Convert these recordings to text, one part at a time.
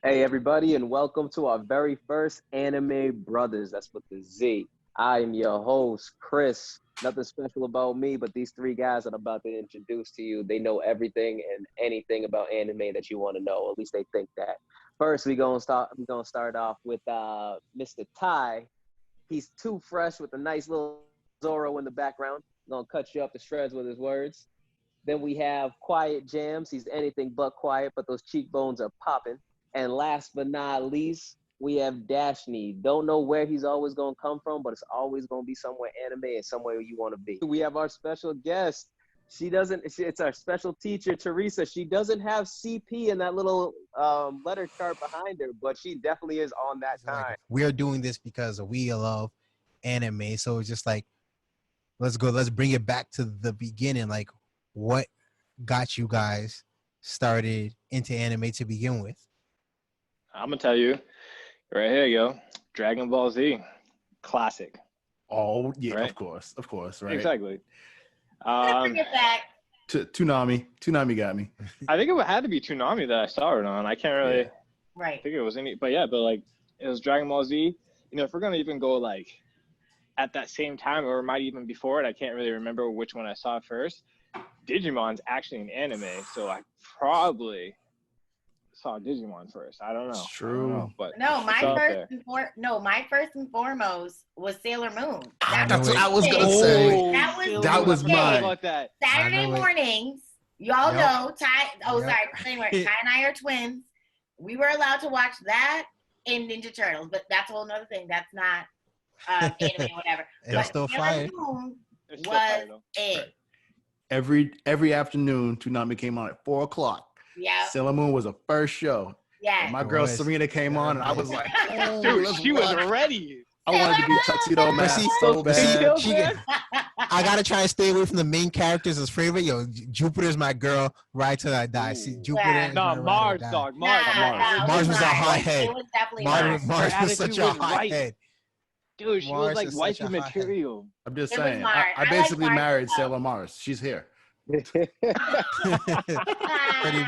Hey everybody, and welcome to our very first Anime Brothers. That's with the Z. I am your host, Chris. Nothing special about me, but these three guys that I'm about to introduce to you, they know everything and anything about anime that you want to know. At least they think that. First, we're gonna start off with Mr. Ty. He's too fresh with a nice little Zoro in the background. Gonna cut you up to shreds with his words. Then we have QuietJams. He's anything but quiet, but those cheekbones are popping. And last but not least, we have Dashni. Don't know where he's always going to come from, but it's always going to be somewhere anime and somewhere you want to be. We have our special guest. It's our special teacher, Theresa. She doesn't have CP in that little letter chart behind her, but she definitely is on that time. Like, we're doing this because we love anime. So it's just like, let's bring it back to the beginning. Like, what got you guys started into anime to begin with? I'm gonna tell you, right here, yo, Dragon Ball Z, classic. Oh yeah, right? of course, right? Exactly. Bring it back. Toonami got me. I think it had to be Toonami that I started on. I can't really Right. think it was any, but like it was Dragon Ball Z. You know, if we're gonna even go like at that same time, or it might even before it, I can't really remember which one I saw first. Digimon's actually an anime, so I probably saw Digimon first. I don't know. It's true. But my first and foremost was Sailor Moon. That's what I was gonna say. That was mine. About that. Saturday mornings. Y'all know Ty. Sorry. Ty and I are twins. We were allowed to watch that and Ninja Turtles, but that's a whole nother thing. That's not anime or whatever. It's still fire. Moon was it. Every afternoon, Toonami came on at 4:00. Yeah. Sailor Moon was the first show. Yeah. My girl Serena came on, and I was like, oh, dude, she was ready. I wanted to be Tuxedo Mask so bad. I gotta try to stay away from the main characters as favorite. Yo, Jupiter's my girl. Right till I die. See, Jupiter. No, Mars, dog. Mars was a hothead. It was definitely Mars was such a hothead. Dude, she was like wifey material. I'm just saying. I basically married Sailor Mars. She's here. Pretty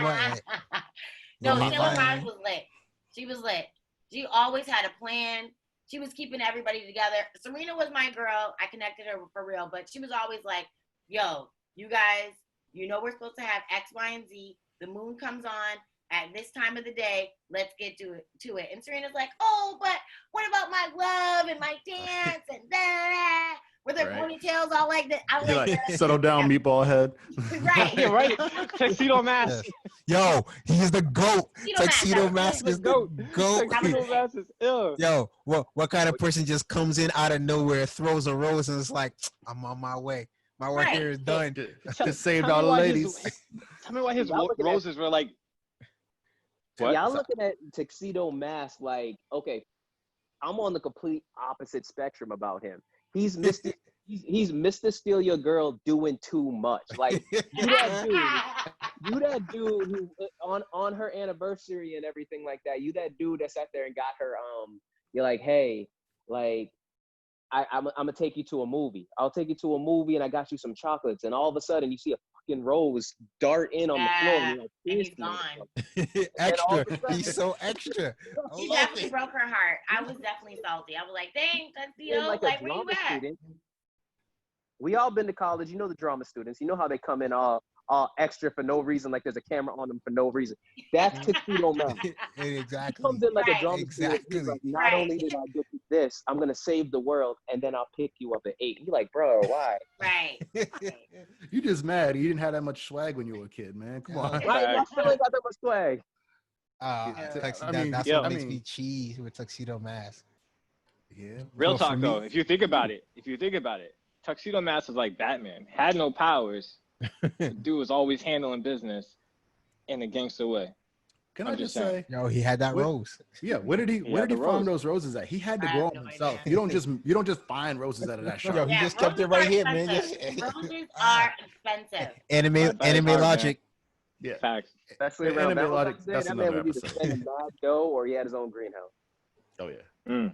much. No, Sailor Mars was lit. She was lit. She always had a plan. She was keeping everybody together. Serena was my girl. I connected her for real, but she was always like, yo, you guys, you know we're supposed to have X, Y, and Z. The moon comes on at this time of the day. Let's get to it. And Serena's like, oh, but what about my love and my dance and that? With their ponytails all like that. I was like, settle down, meatball head. Right. Yeah, right. Tuxedo Mask. Yo, he's the GOAT. Tuxedo Mask is the GOAT. Tuxedo Mask is ill. Yo, what kind of person just comes in out of nowhere, throws a rose, and it's like, I'm on my way. My work here is done. Just saved all the ladies. Tell me why his roses were like. What? Y'all looking at Tuxedo Mask like, okay, I'm on the complete opposite spectrum about him. He's Mr. Steal Your Girl doing too much. Like you that dude who on her anniversary and everything like that. You that dude that sat there and got her. You're like, hey, like I'm gonna take you to a movie. I'll take you to a movie, and I got you some chocolates. And all of a sudden, you see a fucking rose dart in on the floor. And he's gone. Extra. He's so extra. She definitely broke her heart. I was definitely salty. I was like, dang, Tuxedo, like where you at? Student, we all been to college. You know the drama students. You know how they come in all extra for no reason, like there's a camera on them for no reason. That's Tuxedo Mask. Exactly. He comes in like a drama student. He's like, not only did I get you this, I'm gonna save the world, and then I'll pick you up at 8. You're like, bro, why? Right. You just mad. You didn't have that much swag when you were a kid, man. Come on. Right. I still ain't got that much swag. That's what makes me cheese with Tuxedo Mask. Yeah. Real talk though, if you think about it, Tuxedo Mask is like Batman. Had no powers. The dude was always handling business in a gangster way. Can I just say, yo, he had that rose. Yeah, where did he find those roses at? He had to grow them himself. You don't just find roses out of that shop. Yo, he just kept it right here, man. Roses are expensive. Anime logic. Yeah, facts. Especially around anime logic. That's that man another would either spend a bad dough or he had his own greenhouse. Oh yeah.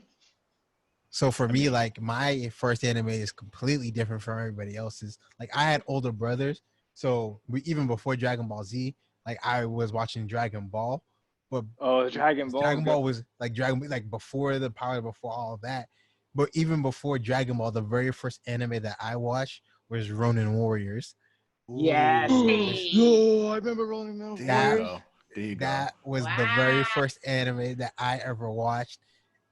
So for me, like my first anime is completely different from everybody else's. Like I had older brothers, so even before Dragon Ball Z, like I was watching Dragon Ball. But Dragon Ball. Dragon Ball was like before the power, before all of that. But even before Dragon Ball, the very first anime that I watched was Ronin Warriors. Yes. Yo, I remember Ronin Warriors. There you go. That was the very first anime that I ever watched.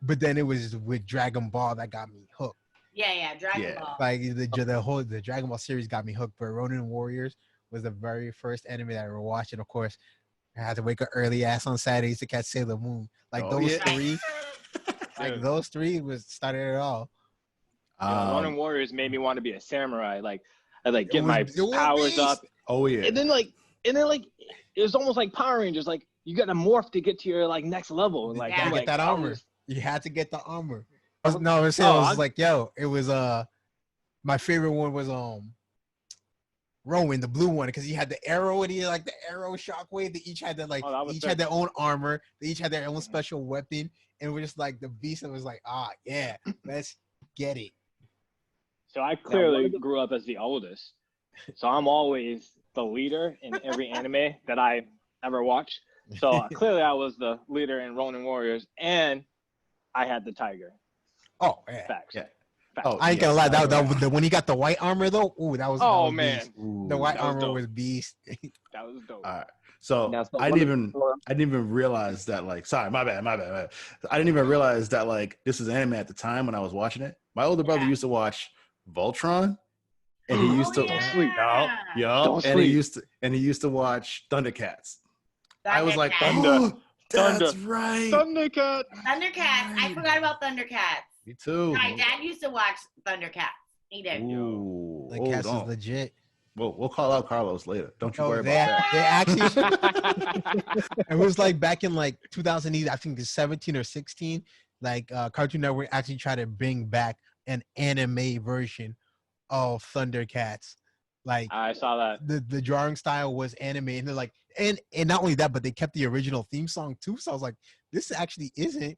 But then it was with Dragon Ball that got me hooked. Yeah, Dragon Ball. Like the Dragon Ball series got me hooked. But Ronin Warriors was the very first anime that I ever watched. And of course, I had to wake up early ass on Saturdays to catch Sailor Moon. Like three, like those three started it all. Ronin Warriors made me want to be a samurai. Like I get my powers up. Oh yeah. And then it was almost like Power Rangers. Like you got to morph to get to your next level. Like you get that armor. You had to get the armor. It was my favorite one was Rowan, the blue one, because he had the arrow and he had like the arrow shockwave. They each had had their own armor. They each had their own special weapon, and we're just like the beast. And was like, let's get it. So I clearly grew up as the oldest, so I'm always the leader in every anime that I ever watch. So clearly I was the leader in Ronin Warriors, and I had the tiger. Oh yeah, facts. Yeah. Oh, I ain't gonna lie. That when he got the white armor though, that was man, the white armor was beast. That was dope. All right. So I didn't even realize that. Like, sorry, my bad. I didn't even realize that like this is anime at the time when I was watching it. My older brother used to watch Voltron, and he used to and he used to watch Thundercats. I was like, that's right. Thundercats. I forgot about Thundercats. Me too. My dad used to watch Thundercats. He did. The cats is legit. We'll call out Carlos later. Don't you worry about that. They actually, it was like back in like 2008, I think it's 17 or 16. Like Cartoon Network actually tried to bring back an anime version of Thundercats. Like I saw that. The drawing style was anime, and they're like, and not only that, but they kept the original theme song too. So I was like, this actually isn't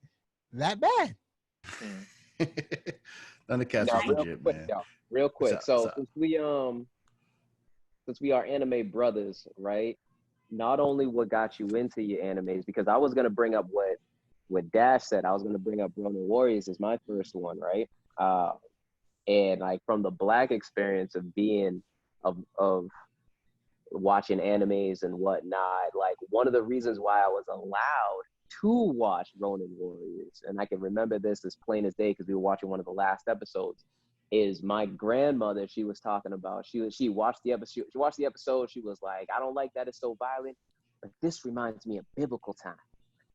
that bad. Thundercats is legit, man. Real quick. So since we are anime brothers, right? Not only what got you into your animes, because I was gonna bring up what Dash said. I was gonna bring up Ronin Warriors as my first one, right? And like from the Black experience of being of watching animes and whatnot, like one of the reasons why I was allowed to watch Ronin Warriors, and I can remember this as plain as day because we were watching one of the last episodes, is my grandmother. She was talking about she watched the episode. She watched the episode. She was like, I don't like that it's so violent, but this reminds me of biblical time.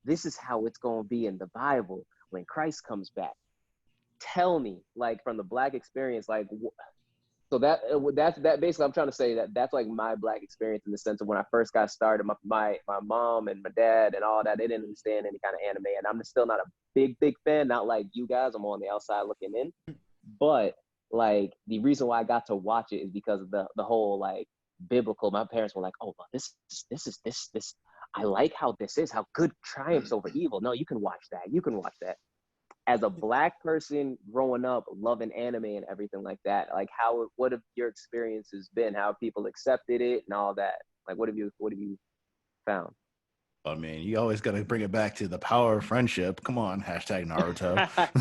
This is how it's gonna be in the Bible when Christ comes back. Tell me, like from the Black experience, like. So that's basically I'm trying to say that's like my Black experience in the sense of when I first got started, my mom and my dad and all that, they didn't understand any kind of anime, and I'm still not a big fan, not like you guys. I'm on the outside looking in, but like the reason why I got to watch it is because of the whole like biblical. My parents were like, oh, well, this I like how this is, how good triumphs over evil. No, you can watch that. As a Black person growing up, loving anime and everything like that, like what have your experiences been? How have people accepted it and all that? Like, what have you found? I mean, you always got to bring it back to the power of friendship. Come on, hashtag Naruto.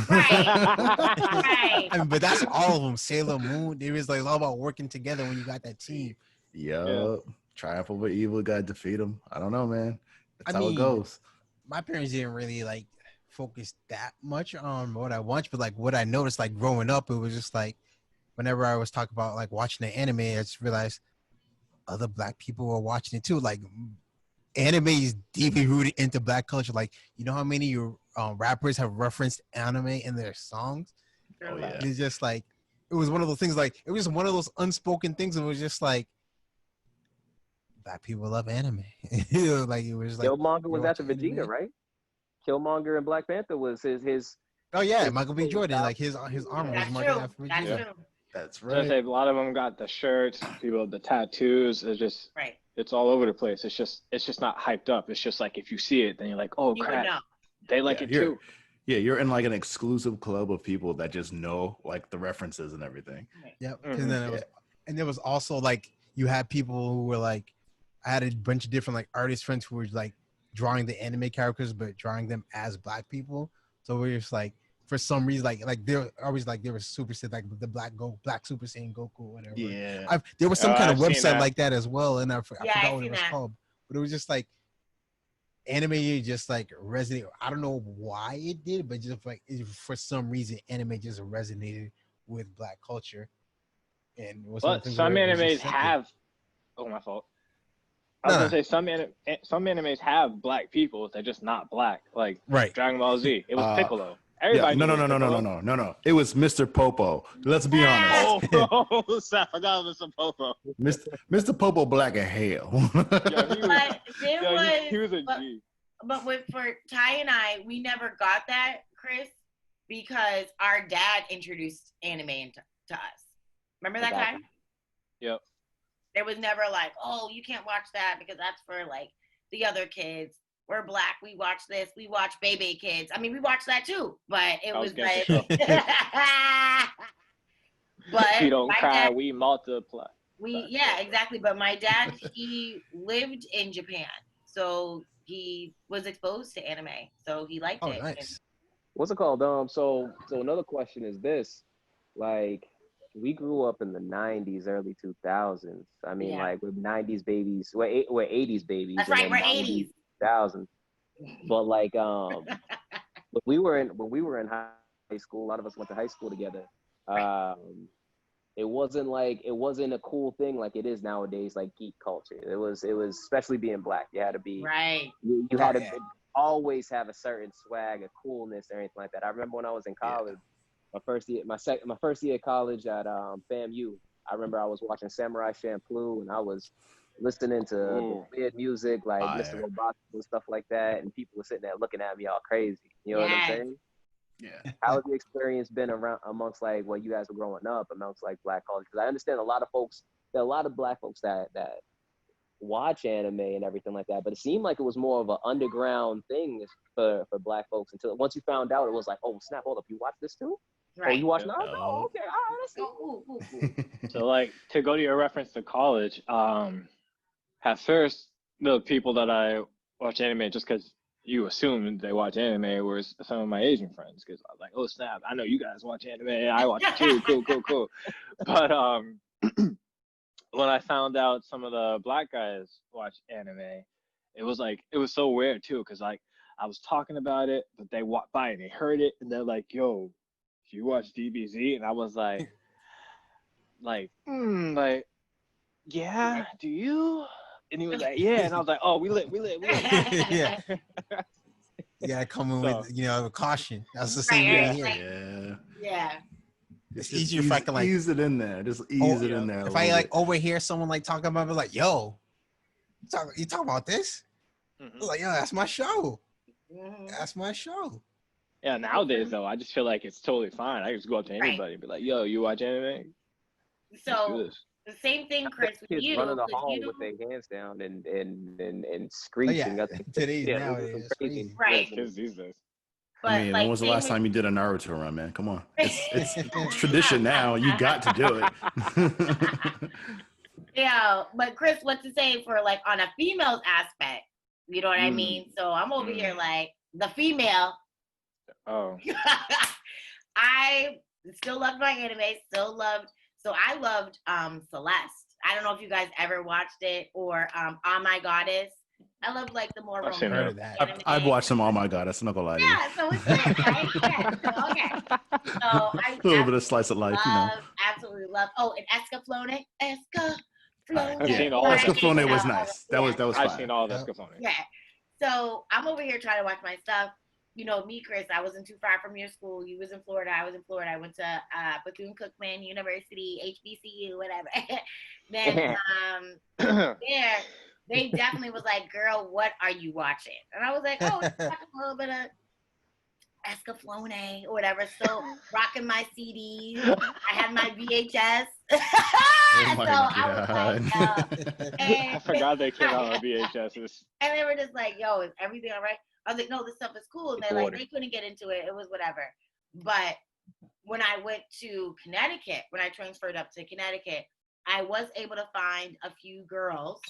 Right. I mean, but that's all of them. Sailor Moon, it was like all about working together when you got that team. Yeah. Triumph over evil, got to defeat them. I don't know, man. That's how it goes. My parents didn't really like focus that much on what I watched, but like what I noticed, like growing up, it was just like whenever I was talking about like watching the anime, I just realized other Black people were watching it too. Like anime is deeply rooted into Black culture. Like, you know how many rappers have referenced anime in their songs? Oh yeah. It's just like it was one of those things. Like it was one of those unspoken things. It was just like Black people love anime. Like it was like Killmonger was after Vegeta, right? Killmonger and Black Panther was his. Oh yeah, Michael B. Jordan, like his armor was marked after Vegeta. That's right. A lot of them got the shirts, people the tattoos. It's just It's all over the place. It's just not hyped up. It's just like if you see it, then you're like, oh crap, they like it too. Yeah, you're in like an exclusive club of people that just know like the references and everything. Yep. Mm-hmm. And there was also like you had people who were like, I had a bunch of different like artist friends who were like drawing the anime characters, but drawing them as black people. So we're just like, for some reason, like they're always like, they were Super Saiyan, like the Black Super Saiyan Goku, whatever. Yeah. There was some kind of I've seen website that. like that as well, and I forgot what it was that. called, but it was just like anime just like resonate. I don't know why it did, but just like for some reason, anime just resonated with black culture. And But some animes have. Oh, my fault. I was gonna say some animes have black people. They're just not black. Like Dragon Ball Z, it was Piccolo. Everybody. No. It was Mr. Popo. Let's be honest. Oh, I forgot Mr. Popo. Mr. Popo black as hell. He was a G. But for Ty and I, we never got that, Chris, because our dad introduced anime to us. Remember that time? Yep. There was never like, oh, you can't watch that because that's for like the other kids. We're black. We watch this. We watch Baby Kids. I mean, we watched that too, but it was like. But we don't cry. Dad, we multiply. Yeah, exactly. But my dad, he lived in Japan, so he was exposed to anime, so he liked it. Nice. What's it called? So another question is this, like. We grew up in the 90s, early 2000s. I mean, like, we're 90s babies. We're 80s babies. That's right, we're 80s. 2000s. But like, when we were in high school, a lot of us went to high school together. It wasn't a cool thing like it is nowadays, like geek culture. It was especially being black. You had to be right. You had to always have a certain swag, a coolness, or anything like that. I remember when I was in college. My first year of college at FAMU, I remember I was watching Samurai Champloo and I was listening to weird music like Mr. Roboto and stuff like that, and people were sitting there looking at me all crazy. You know what I'm saying? Yeah. How has the experience been around amongst like you guys were growing up amongst like black culture? Because I understand there are a lot of black folks that watch anime and everything like that, but it seemed like it was more of an underground thing for black folks until once you found out, it was like, oh snap, hold up, you watch this too? Right. Oh, you watch Naruto? Oh, okay, all right, let's see. So, like, to go to your reference to college, at first, the people that I watch anime just because you assume they watch anime were some of my Asian friends, because I was like, oh snap, I know you guys watch anime, I watch it too, cool. But when I found out some of the black guys watch anime, it was so weird too, because like I was talking about it, but they walked by and they heard it, and they're like, yo, you watch DBZ? And I was like, yeah, do you? And he was like, yeah. And I was like, oh, we lit. Yeah. You gotta come in with, caution. That's the same way here. Yeah. It's easier if I can like ease it in there. Just ease it in there. If I like overhear someone like talking about it, like, yo, you talking about this? Mm-hmm. I was like, yo, that's my show. Mm-hmm. That's my show. Yeah, nowadays though, I just feel like it's totally fine. I just go up to anybody and be like, yo, you watch anime? So the same thing, Chris, with you. Running the hall with their hands down and screeching. Oh, yeah. Today's nowadays crazy. Right. Kids these days. But I mean, when was the last time you did a Naruto run, man? Come on. It's tradition now. You got to do it. Yeah, but Chris, what to say for like on a female's aspect? You know what I mean? So I'm over here like the female. Oh. I still loved my anime, so I loved Celeste. I don't know if you guys ever watched it or Oh My Goddess. I love like the more romantic anime. I've watched some Oh My Goddess, I'm not gonna lie to you. Yeah, so it's good, right? Yeah, so, okay. So I a little bit of slice of life, absolutely love. Oh, and Escaflowne. I've seen all of Escaflowne was nice. That was I've seen all of Escaflowne. Yeah. So I'm over here trying to watch my stuff. You know, me, Chris, I wasn't too far from your school. You was in Florida. I was in Florida. I went to Bethune-Cookman University, HBCU, whatever. Then there, they definitely was like, girl, what are you watching? And I was like, oh, it's like a little bit of Escaflowne or whatever. So rocking my CDs. I had my VHS. Oh my God. I was like, I forgot they came out on VHSs. And they were just like, yo, is everything all right? I was like, no, this stuff is cool. And they're like, they couldn't get into it. It was whatever. But when I went to Connecticut, when I transferred up to Connecticut, I was able to find a few girls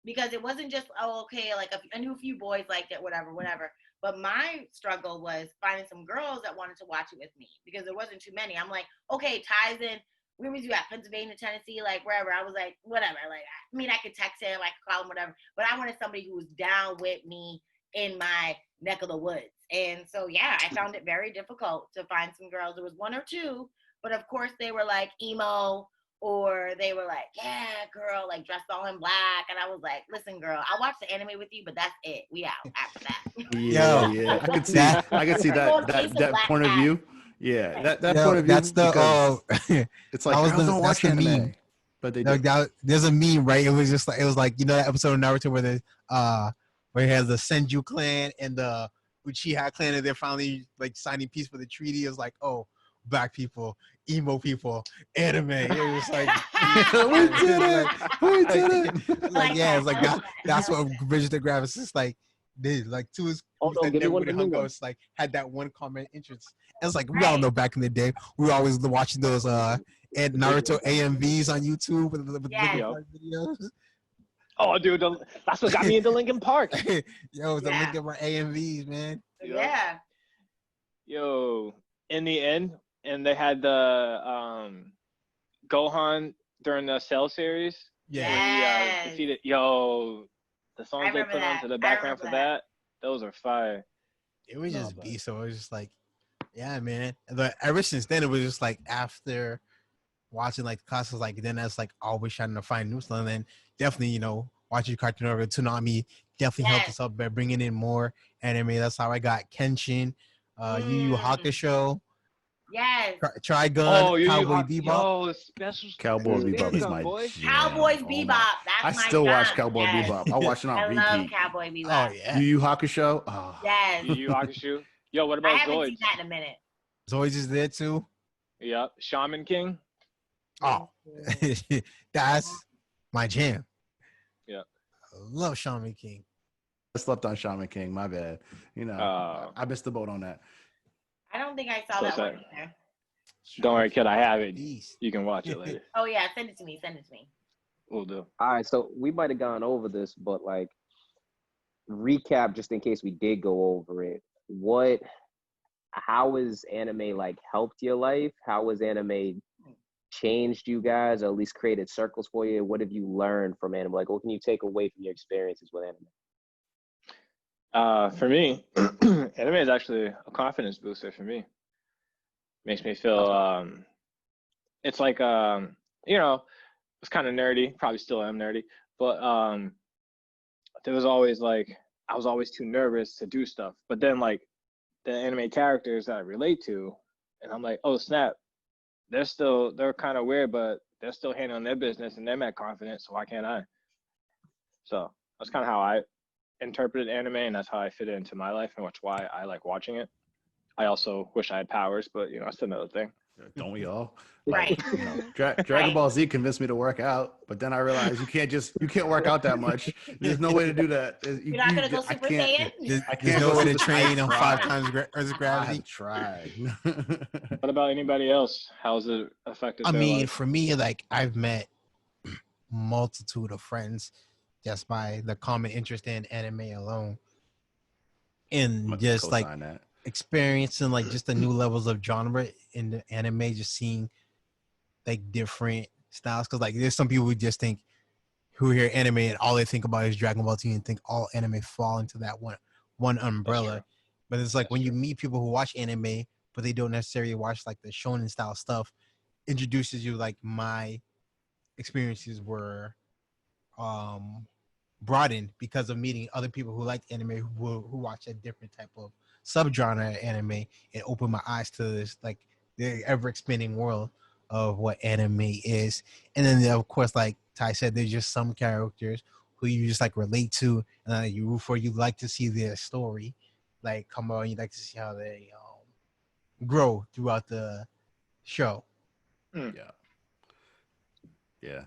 because it wasn't just, oh, okay, like I knew a few boys liked it, whatever. But my struggle was finding some girls that wanted to watch it with me because there wasn't too many. I'm like, okay, Ty's in, where was you at? Pennsylvania, Tennessee, like wherever. I was like, whatever. Like, I mean, I could text him, I could call him, whatever. But I wanted somebody who was down with me in my neck of the woods. And so, yeah, I found it very difficult to find some girls. There was one or two, but of course they were like emo, or they were like, yeah, girl, like dressed all in black. And I was like, listen, girl, I'll watch the anime with you, but that's it. We out after that. Yeah. I could see that point of view. Yeah, that point of view. That's the it's like girls don't watch anime, meme. But they do. There's a meme, right? It was like that episode of Naruto where he has the Senju clan and the Uchiha clan, and they're finally like signing peace for the treaty. It was like, oh, black people, emo people, anime. It was like, we did it. Like, yeah, it's like that's what bridges the gap. It's just like, did like two is it's like had that one common interest. And it's like we all know back in the day, we were always watching those Naruto AMVs on YouTube with the videos. Oh, dude, that's what got me into Linkin Park. Yo, the Linkin Park AMVs, man. Yeah. Yo, in the end, and they had the Gohan during the Cell series. Yeah. He defeated. Yo, the songs they put onto the background for that, those are fire. It was just beast. So it was just like, yeah, man. But ever since then, it was just like after watching like the classes, like then that's like always trying to find new stuff. And then definitely, watching Cartoon Network, Toonami definitely helped us out by bringing in more anime. That's how I got Kenshin, Yu Yu Hakusho. Yes. Trigun, Cowboy Bebop. Cowboy Bebop is my Cowboy Bebop. That's I still watch Cowboy Bebop. I watch it on repeat. I love Cowboy Bebop. Oh yeah. Yu Yu Hakusho. Oh. Yes. Yu Yu Hakusho. Yo, what about Zoids? I haven't seen that in a minute. Zoids is there too. Yep. Shaman King. Oh, that's my jam. Yeah. I love Shaman King. I slept on Shaman King. My bad. I missed the boat on that. I don't think I saw that one either. Don't worry, kid. I have it. You can watch it later. Oh, yeah. Send it to me. We'll do. All right. So we might have gone over this, but like recap just in case we did go over it. How has anime like helped your life? How has anime changed you guys, or at least created circles for you? What have you learned from anime? Like, what can you take away from your experiences with anime? For me, anime is actually a confidence booster for me. Makes me feel, it's like, it's kind of nerdy, probably still am nerdy, but there was always like, I was always too nervous to do stuff. But then like the anime characters that I relate to, and I'm like, oh snap, they're kind of weird, but they're still handling their business and they're mad confident, so why can't I? So that's kind of how I interpreted anime, and that's how I fit it into my life, and that's why I like watching it. I also wish I had powers, but that's another thing. Don't we all? Right. Dragon Ball Z convinced me to work out, but then I realized you can't work out that much. There's no way to do that. You're not gonna go Super Saiyan? There's no way to train on 5 times Earth's gravity. I tried. What about anybody else? How's it affected? I mean, for me, like I've met multitude of friends just by the common interest in anime alone, and just like experiencing like just the new levels of genre in the anime, just seeing like different styles. Because like there's some people who just think, who hear anime and all they think about is Dragon Ball Z and think all anime fall into that one umbrella. But it's like when you meet people who watch anime but they don't necessarily watch like the shonen style stuff, introduces you, like my experiences were broadened because of meeting other people who liked anime, who watch a different type of subgenre of anime, and opened my eyes to this like the ever-expanding world of what anime is. And then of course, like Ty said, there's just some characters who you just like relate to, and you root for. You like to see their story like come out, and you like to see how they grow throughout the show. Yeah,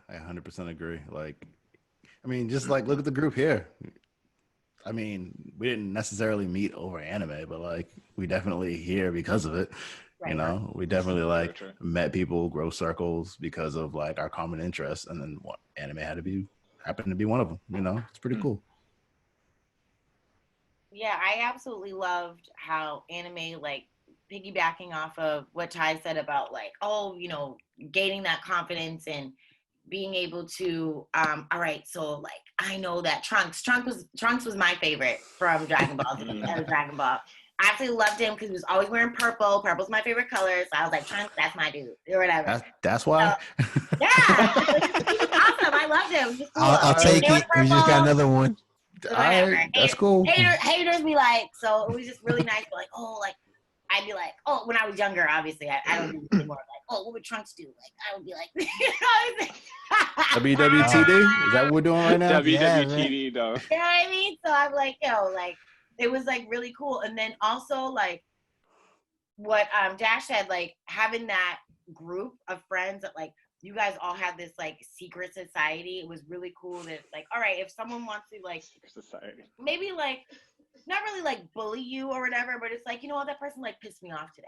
I 100% agree. Like, I mean, just like look at the group here. I mean, we didn't necessarily meet over anime, but like we definitely here because of it. Right. We definitely like met people, grow circles because of like our common interests, and then what anime had to happened to be one of them. You know, it's pretty cool. Yeah, I absolutely loved how anime, like, piggybacking off of what Ty said about, like, oh, you know, gaining that confidence and being able to, all right, so, like, I know that Trunks was my favorite from Dragon Ball Z, Dragon Ball. I absolutely loved him because he was always wearing purple. Purple's my favorite color, so I was like, Trunks, that's my dude, or whatever. That's why. Yeah, he was awesome. I loved him. Cool. I'll take it. We just got another one. So whatever. That's cool. Haters be like, so it was just really nice. Like, oh, like, I'd be like, oh, when I was younger, obviously, I don't do this anymore. Like, oh, what would Trunks do? Like, I would be like, WWTD? Is that what we're doing right now? WWTD, though. You know what I mean? So I'm like, yo, like, it was like really cool. And then also, like, what Dash said, like, having that group of friends that, like, you guys all had this, like, secret society. It was really cool that, like, all right, if someone wants to, like, Society. maybe, like, not really, like, bully you or whatever, but it's like, you know what, that person, like, pissed me off today.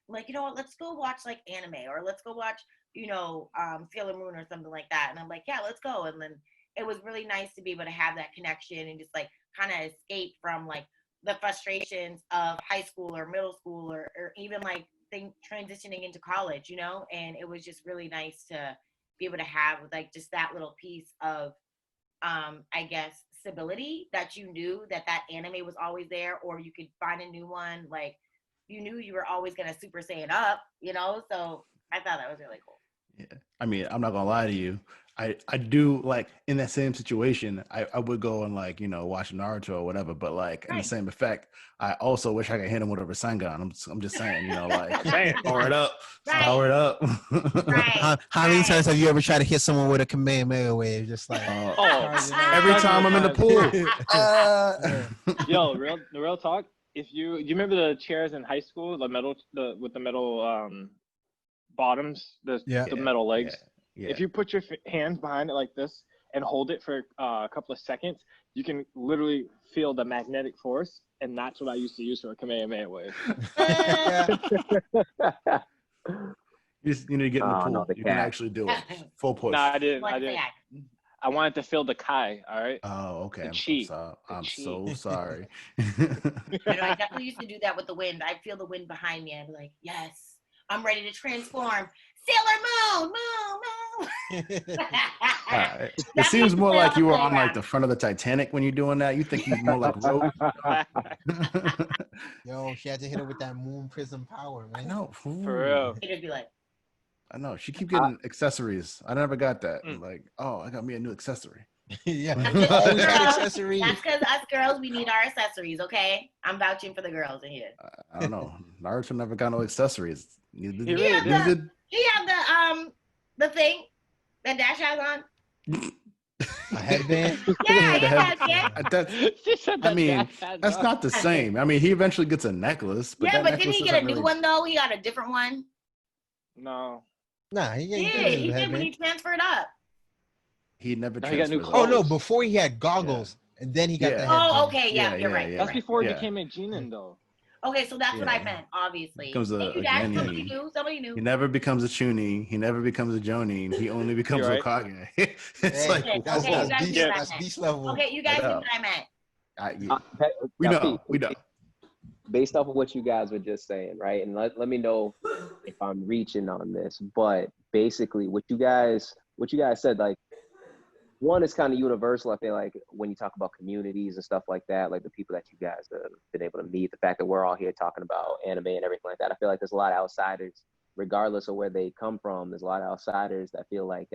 I'm like, you know what, let's go watch, like, anime, or let's go watch, you know, Sailor Moon or something like that. And I'm like, yeah, let's go. And then it was really nice to be able to have that connection and just, like, kind of escape from, like, the frustrations of high school or middle school or even, like, transitioning into college, you know. And it was just really nice to be able to have, like, just that little piece of I guess stability, that you knew that anime was always there, or you could find a new one. Like, you knew you were always gonna Super Saiyan up, you know. So I thought that was really cool. Yeah, I mean, I'm not gonna lie to you. I do, like, in that same situation, I would go and, like, you know, watch Naruto or whatever, but, like, in the same effect, I also wish I could hit him with a Rasengan. I'm just saying, you know, like, power it up, power it up. Right. How many times have you ever tried to hit someone with a Kamehameha wave? Just like every time I'm in the pool. Yo, real talk. If you remember the chairs in high school, with the metal bottoms, the metal legs. Yeah. If you put your hands behind it like this and hold it for a couple of seconds, you can literally feel the magnetic force, and that's what I used to use for a Kamehameha wave. You need to get in the pool. You can actually do it. Full push. No, I didn't. I wanted to feel the Kai, all right? Oh, okay. I'm so sorry. You know, I definitely used to do that with the wind. I'd feel the wind behind me. I'd be like, yes, I'm ready to transform. Sailor Moon. It seems more like you were on, like, the front of the Titanic when you're doing that. You think you're more like Rose. Yo, she had to hit her with that moon prism power, man. I know. For real. It'd be like, I know. She keep getting accessories. I never got that. Like, oh, I got me a new accessory. Yeah. Always got accessories. That's because us girls, we need our accessories, okay? I'm vouching for the girls in here. I don't know. Naruto never got no accessories. He had the thing that Dash has on. A headband? Yeah, he had it. I mean, that's not the same. I mean, he eventually gets a necklace. But but didn't he get a new one, though? He got a different one. No. Nah, he did when he transferred up. He never got new transferred. Oh, no, before he had goggles, and then he got the headband. Oh, okay, you're right. That's before he became a Genin, though. Okay, so that's what I meant, obviously. Somebody knew. He never becomes a Chunin. He never becomes a Jonin. He only becomes Hokage. It's like, that's beast level. Okay, you guys knew what I meant. We know. Based off of what you guys were just saying, right? And let me know if I'm reaching on this, but basically what you guys said, like, one is kind of universal. I feel like when you talk about communities and stuff like that, like the people that you guys have been able to meet, the fact that we're all here talking about anime and everything like that, I feel like there's a lot of outsiders, regardless of where they come from. There's a lot of outsiders that feel like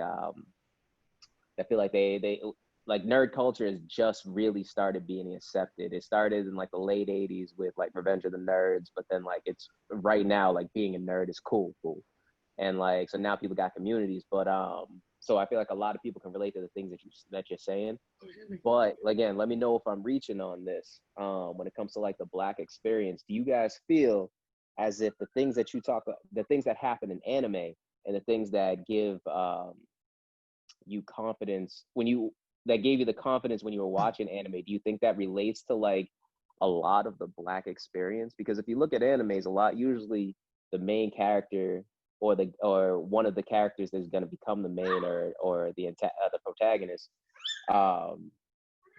they like nerd culture has just really started being accepted. It started in, like, the late 80s with, like, Revenge of the Nerds, but then, like, it's right now, like, being a nerd is cool. And, like, so now people got communities, but so I feel like a lot of people can relate to the things that you're saying. But again, let me know if I'm reaching on this. When it comes to, like, the Black experience, do you guys feel as if the things that the things that happen in anime and the things that give you confidence that gave you the confidence when you were watching anime, do you think that relates to, like, a lot of the Black experience? Because if you look at animes a lot, usually the main character or one of the characters that's going to become the main or the protagonist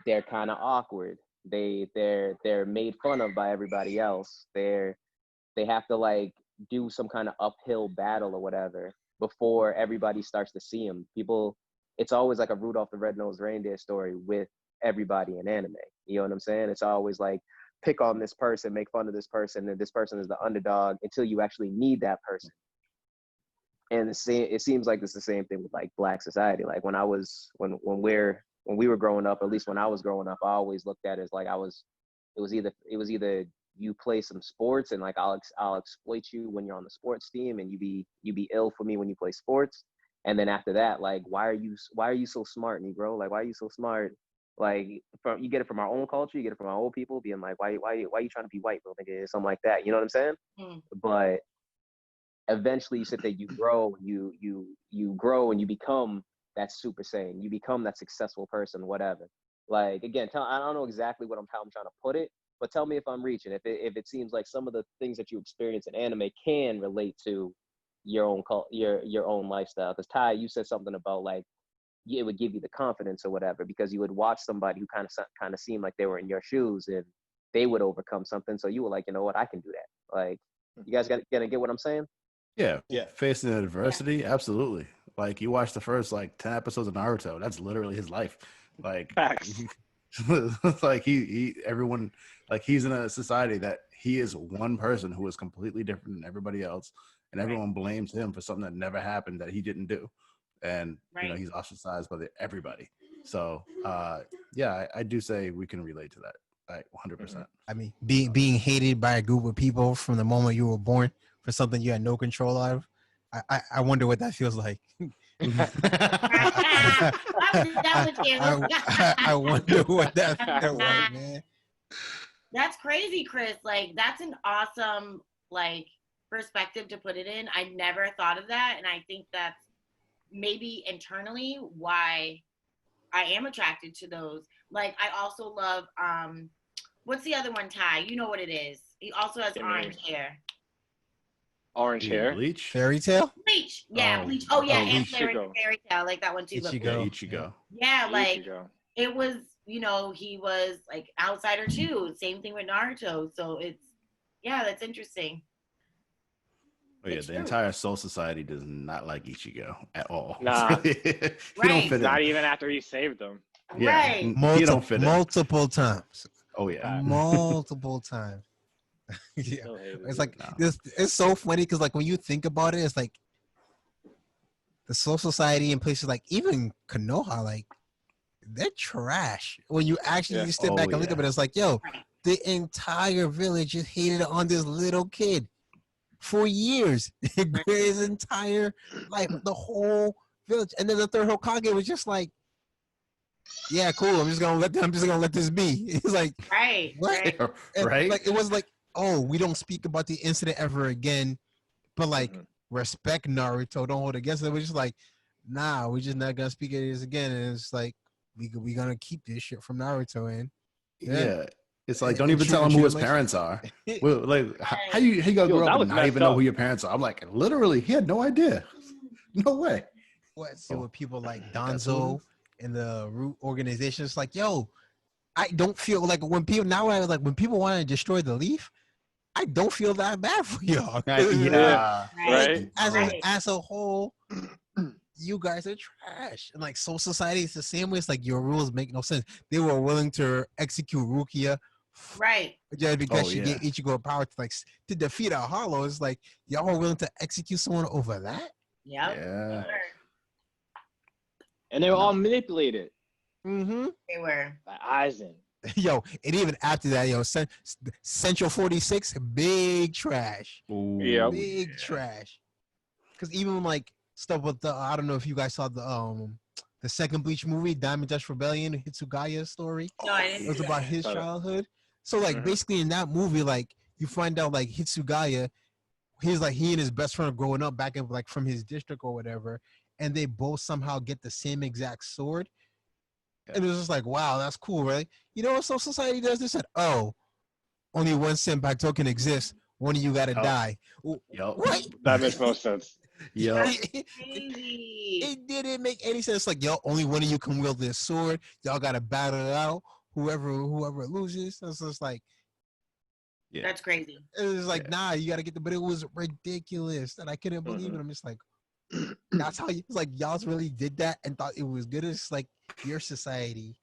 They're kind of awkward. They're made fun of by everybody else. They have to like do some kind of uphill battle or whatever before everybody starts to see them. People, it's always like a Rudolph the Red-Nosed Reindeer story with everybody in anime. You know what I'm saying? It's always like pick on this person, make fun of this person, and this person is the underdog until you actually need that person. And it seems like it's the same thing with like Black society. Like when we were growing up, at least when I was growing up, I always looked at it as like it was either you play some sports and like I'll exploit you when you're on the sports team, and you be ill for me when you play sports. And then after that, like, why are you so smart, Negro? Like, why are you so smart? Like, you get it from our own culture, you get it from our old people being like, why are you trying to be white, little nigga? Something like that. You know what I'm saying? Mm. But eventually you sit there, you grow and you become that Super Saiyan. You become that successful person, whatever. Like, again, I don't know exactly how I'm trying to put it, but tell me if I'm reaching. If it seems like some of the things that you experience in anime can relate to your own lifestyle. Because Ty, you said something about like it would give you the confidence or whatever, because you would watch somebody who kind of seemed like they were in your shoes and they would overcome something. So you were like, you know what, I can do that. Like, you guys gonna get what I'm saying? Yeah. Facing adversity, absolutely. Like, you watch the first like 10 episodes of Naruto, that's literally his life. Like, like everyone, like, he's in a society that he is one person who is completely different than everybody else, and everyone blames him for something that never happened that he didn't do, and you know, he's ostracized by everybody. So I do say we can relate to that, like 100%. I mean, being hated by a group of people from the moment you were born for something you had no control of, I wonder what that feels like. I wonder what that feels like, man. That's crazy, Chris. Like, that's an awesome like perspective to put it in. I never thought of that, and I think that's maybe internally why I am attracted to those. Like, I also love what's the other one, Ty? You know what it is. He also has orange hair. Orange hair? Bleach? Fairy Tale? Bleach. Yeah, Bleach. Oh yeah, and Fairy Tale. Like that one too. Ichigo. Yeah, like it was, you know, he was like outsider too. Same thing with Naruto. So that's interesting. Oh yeah, the entire Soul Society does not like Ichigo at all. Nah. He don't fit in. Not even after he saved them. Yeah, right. He don't fit in. Multiple times. Oh yeah. Multiple times. Yeah. It's like this. It's so funny because like when you think about it, it's like the Soul Society in places like even Konoha, like they're trash. When you actually you step back and look at it, it's like, yo, the entire village just hated on this little kid for years. His entire life, the whole village, and then the third Hokage was just like, yeah, cool. I'm just gonna let this be. It's like, right, what? Right. Like it was like, oh, we don't speak about the incident ever again, but like respect Naruto, don't hold it against it. We're just like, nah, we're just not gonna speak of this again. And it's like we gonna keep this shit from Naruto in. Yeah. It's like, don't even tell him who his parents are. Well, like, how you gonna grow up and not even know who your parents are? I'm like, literally, he had no idea. No way. What? So with people like Donzo and the Root organization, it's like, yo, I don't feel like when people when people want to destroy the Leaf, I don't feel that bad for y'all. Yeah, right. As a whole, you guys are trash. And like Soul Society is the same way. It's like your rules make no sense. They were willing to execute Rukia, right? Just because she gave Ichigo power to defeat a Hollow. It's like y'all were willing to execute someone over that. Yep. Yeah. And they were all manipulated. Mm-hmm. They were. By Aizen. Yo, and even after that, yo, Central 46, big trash. Big trash. Because even like stuff with the, I don't know if you guys saw the second Bleach movie, Diamond Dust Rebellion, Hitsugaya's story. No, I didn't. It was about his childhood. So like basically in that movie, like you find out like Hitsugaya, he's like he and his best friend growing up back in like from his district or whatever, and they both somehow get the same exact sword. And it was just like, wow, that's cool, right? You know what Soul Society does? They said, oh, only one Senpai token exists. One of you got to die. Yep. What? That makes most sense. Yo, It didn't make any sense. Like, yo, only one of you can wield this sword. Y'all gotta battle it out. Whoever loses. It's just like, yeah. That's crazy. it was like, nah, you gotta get the. But it was ridiculous, and I couldn't believe it. I'm just like, that's how you. It's like y'all really did that and thought it was good. It's like your society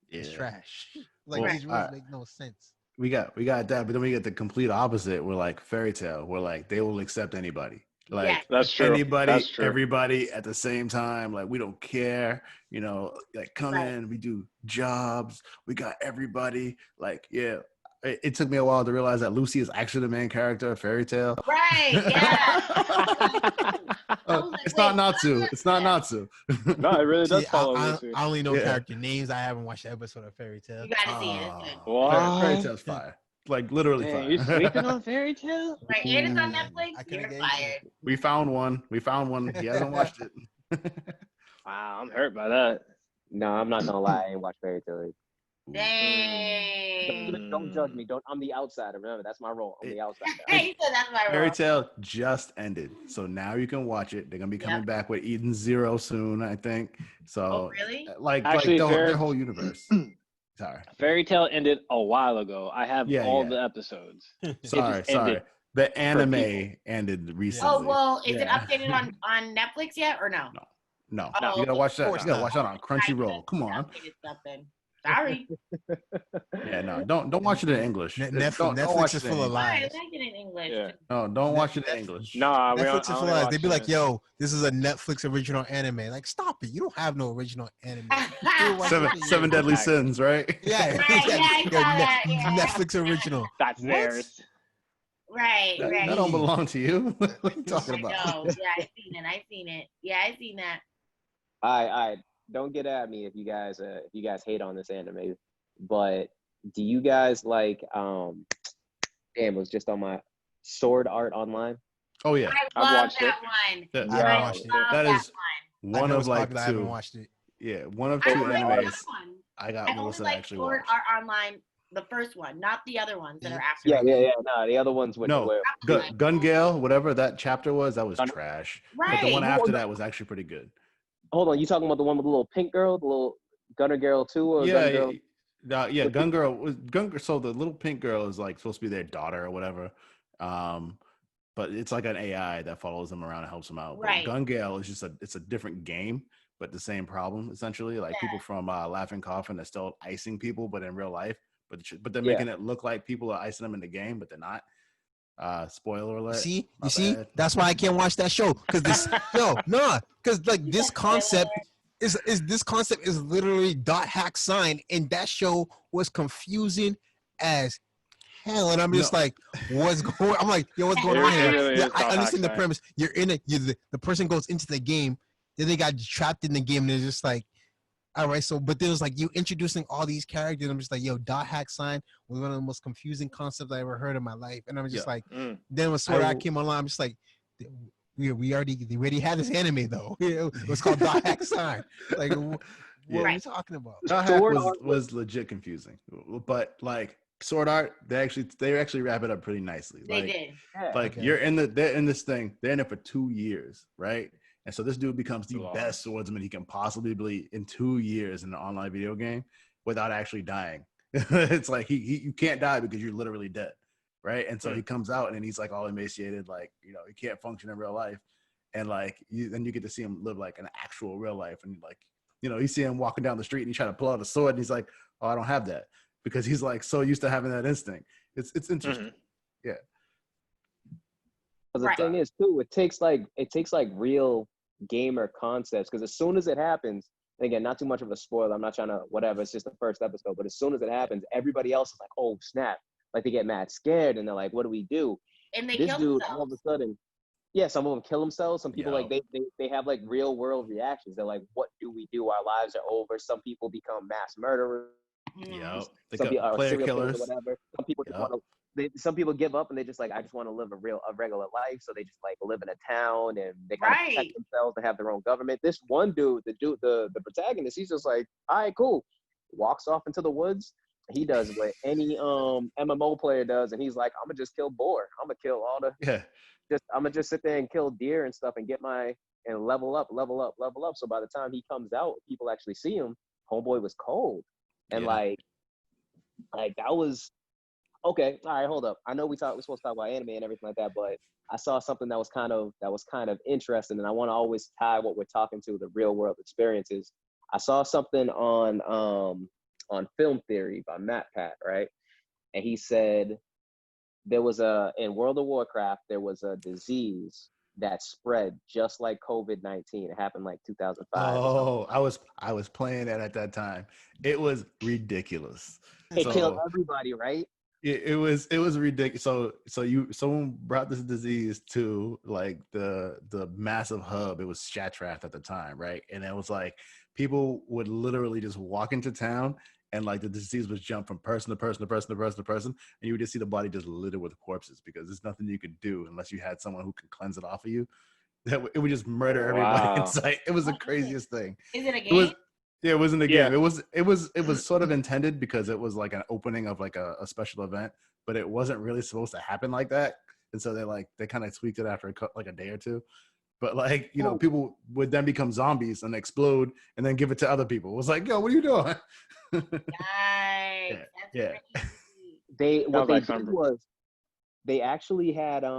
is trash. Like these rules make no sense. We got that, but then we get the complete opposite. We're like fairy tale. We're like they will accept anybody. Like that's true. Anybody, That's true. everybody at the same time. Like we don't care. You know, like come in. We do jobs. We got everybody. Like It took me a while to realize that Lucy is actually the main character of Fairy Tale. Right. Yeah. It's not Natsu. It's not Natsu. No, it really does follow Lucy. I only know character names. I haven't watched the episode of Fairy Tale. You gotta see it. It's good. What? Fairy Tale's fire. Like literally Man, fire. you sleeping on Fairy Tale? Right, and it's on Netflix. You're fired. We found one. He hasn't watched it. Wow, I'm hurt by that. No, I'm not gonna lie. I ain't watched Fairy Tale. Dang. Don't judge me. I'm the outsider. Remember, that's my role. I'm the outsider. Hey, so that's my role. Fairy Tale just ended, so now you can watch it. They're gonna be coming back with Eden Zero soon, I think. So, really? Like their whole universe. Sorry. Fairy Tale ended a while ago. I have all the episodes. Sorry. The anime ended recently. Oh well, is it updated on Netflix yet or no? No. Oh, You gotta watch that. You gotta watch that on Crunchyroll. Come on. Sorry. Yeah, no, don't watch it in English. Netflix is full of I lies. like it in English. Yeah. No, don't watch it in English. Nah, Netflix is full of lies. They'd be like, "Yo, this is a Netflix original anime." Like, stop it! You don't have no original anime. Seven Deadly Sins, right? Yeah, I saw that, Netflix original. That's theirs. Right. That don't belong to you. What are you talking I about? know. Yeah, I seen it. Yeah, I seen that. All right. Don't get at me if you guys hate on this anime, but do you guys like it was just on my Sword Art Online? Oh yeah, I love that one. I watched it. That is one of like I haven't watched it. Yeah, one of two animes. I got Melissa like actually Sword watched. Art Online, the first one, not the other ones that are after. Yeah. No, the other ones would. No, Gun Gale, whatever that chapter was, that was trash. Right. But the one after that was actually pretty good. Hold on, you talking about the one with the little pink girl, the little Gunner Girl 2 or Gun Girl? Gun Girl was Gun. So the little pink girl is like supposed to be their daughter or whatever, but it's like an AI that follows them around and helps them out. Right. But Gun Gale is just it's a different game, but the same problem essentially. Like people from Laughing Coffin are still icing people, but in real life, but they're making it look like people are icing them in the game, but they're not. Spoiler alert. You see, that's why I can't watch that show. Because because like this concept is literally .hack sign, and that show was confusing as hell. And I'm just like, what's going? I'm like, yo, what's going on here? Really I understand the premise. You're in it. The person goes into the game, then they got trapped in the game, and they're just like, all right, so, but then it was like you introducing all these characters. I'm just like, yo, .hack sign was one of the most confusing concepts I ever heard in my life. And I'm just like, then when Sword Art came online, I'm just like, we already had this anime though. It was called .hack sign. Like, what are we talking about? .hack was legit confusing, but like Sword Art, they actually wrap it up pretty nicely. They did. Like they're in this thing. They're in it for 2 years, right? And so this dude becomes the best swordsman he can possibly be in 2 years in an online video game without actually dying. It's like you can't die because you're literally dead, right? And so he comes out and he's like all emaciated, like he can't function in real life, and like then you get to see him live like an actual real life, and like you see him walking down the street and he's trying to pull out a sword and he's like, oh, I don't have that, because he's like so used to having that instinct. It's interesting, yeah. But the thing is too, it takes like real gamer concepts, because as soon as it happens, and again, not too much of a spoiler, I'm not trying to whatever, it's just the first episode, but as soon as it happens, everybody else is like, oh snap, like they get mad scared and they're like, what do we do? And they this kill dude themselves. all of a sudden, some of them kill themselves. Some people like they have like real world reactions. They're like, what do we do? Our lives are over. Some people become mass murderers. Some people are player serial killers or whatever. Some people just want to. Some people give up and they just like, I just want to live a regular life. So they just like live in a town and they kind of protect themselves and have their own government. This one dude, the protagonist, he's just like, all right, cool. Walks off into the woods He does what any MMO player does, and he's like, I'm gonna just kill boar. I'm gonna kill all the I'm gonna just sit there and kill deer and stuff and get my and level up. So by the time he comes out, people actually see him. Homeboy was cold, and like that was okay. All right, hold up. I know we're supposed to talk about anime and everything like that, but I saw something that was kind of interesting, and I want to always tie what we're talking to the real world experiences. I saw something on Film Theory by Matt Pat, right? And he said in World of Warcraft, there was a disease that spread just like COVID-19. It happened like 2005. Oh, I was playing that at that time. It was ridiculous. It killed everybody, right? It was ridiculous. So someone brought this disease to like the massive hub. It was Shatrath at the time, right? And it was like people would literally just walk into town, and like the disease would jump from person to person to person to person to person, and you would just see the body just littered with corpses because there's nothing you could do unless you had someone who could cleanse it off of you. It would just murder everybody in sight. It was the craziest thing. Is it a game? Yeah, it wasn't a game. It was sort of intended because it was like an opening of like a special event, but it wasn't really supposed to happen like that. And so they kind of tweaked it after like a day or two. But like, you know, people would then become zombies and explode and then give it to other people. It was like, yo, what are you doing? Nice. Yeah. They did was they actually had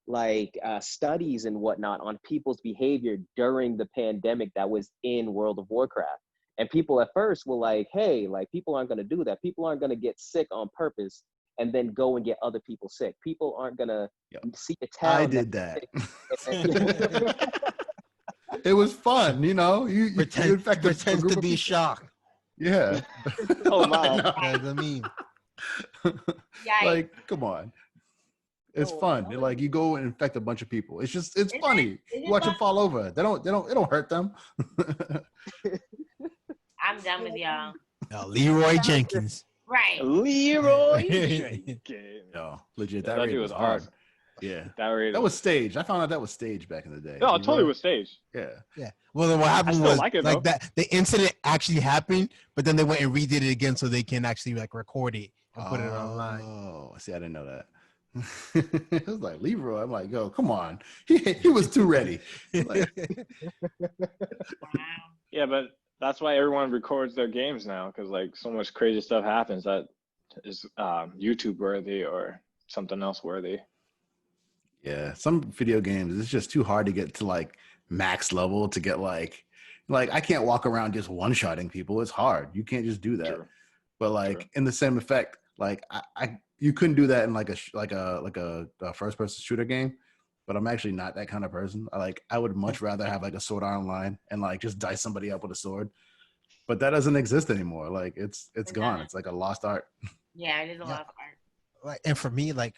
like studies and whatnot on people's behavior during the pandemic that was in World of Warcraft. And people at first were like, hey, like people aren't going to do that. People aren't going to get sick on purpose and then go and get other people sick. People aren't going to see a town. I did that. It was fun, you know. You pretend to be shocked. Yeah. Oh my. That's what I mean. Like, come on. It's fun. Like you go and infect a bunch of people. It's funny. You watch them fall over. It don't hurt them. I'm done with y'all. Leroy Jenkins. Right. Leroy Jenkins. No, legit. That raid was hard. awesome. Yeah. That was staged. I found out that was staged back in the day. No, it totally was staged. Yeah. Yeah. Well, then what happened was like that. The incident actually happened, but then they went and redid it again so they can actually like record it and put it online. Oh, see, I didn't know that. It was like Leroy. I'm like, yo, come on. He was too ready. Like, yeah, but that's why everyone records their games now, because like so much crazy stuff happens that is YouTube worthy or something else worthy. Yeah, some video games, it's just too hard to get to like max level to get like I can't walk around just one-shotting people. It's hard. You can't just do that. True. But like in the same effect, like you couldn't do that in like a first-person shooter game. But I'm actually not that kind of person. I would much rather have like a sword art online and like just dice somebody up with a sword. But that doesn't exist anymore. Like it's gone. It's like a lost art. Yeah, it is a lost art. Like, and for me, like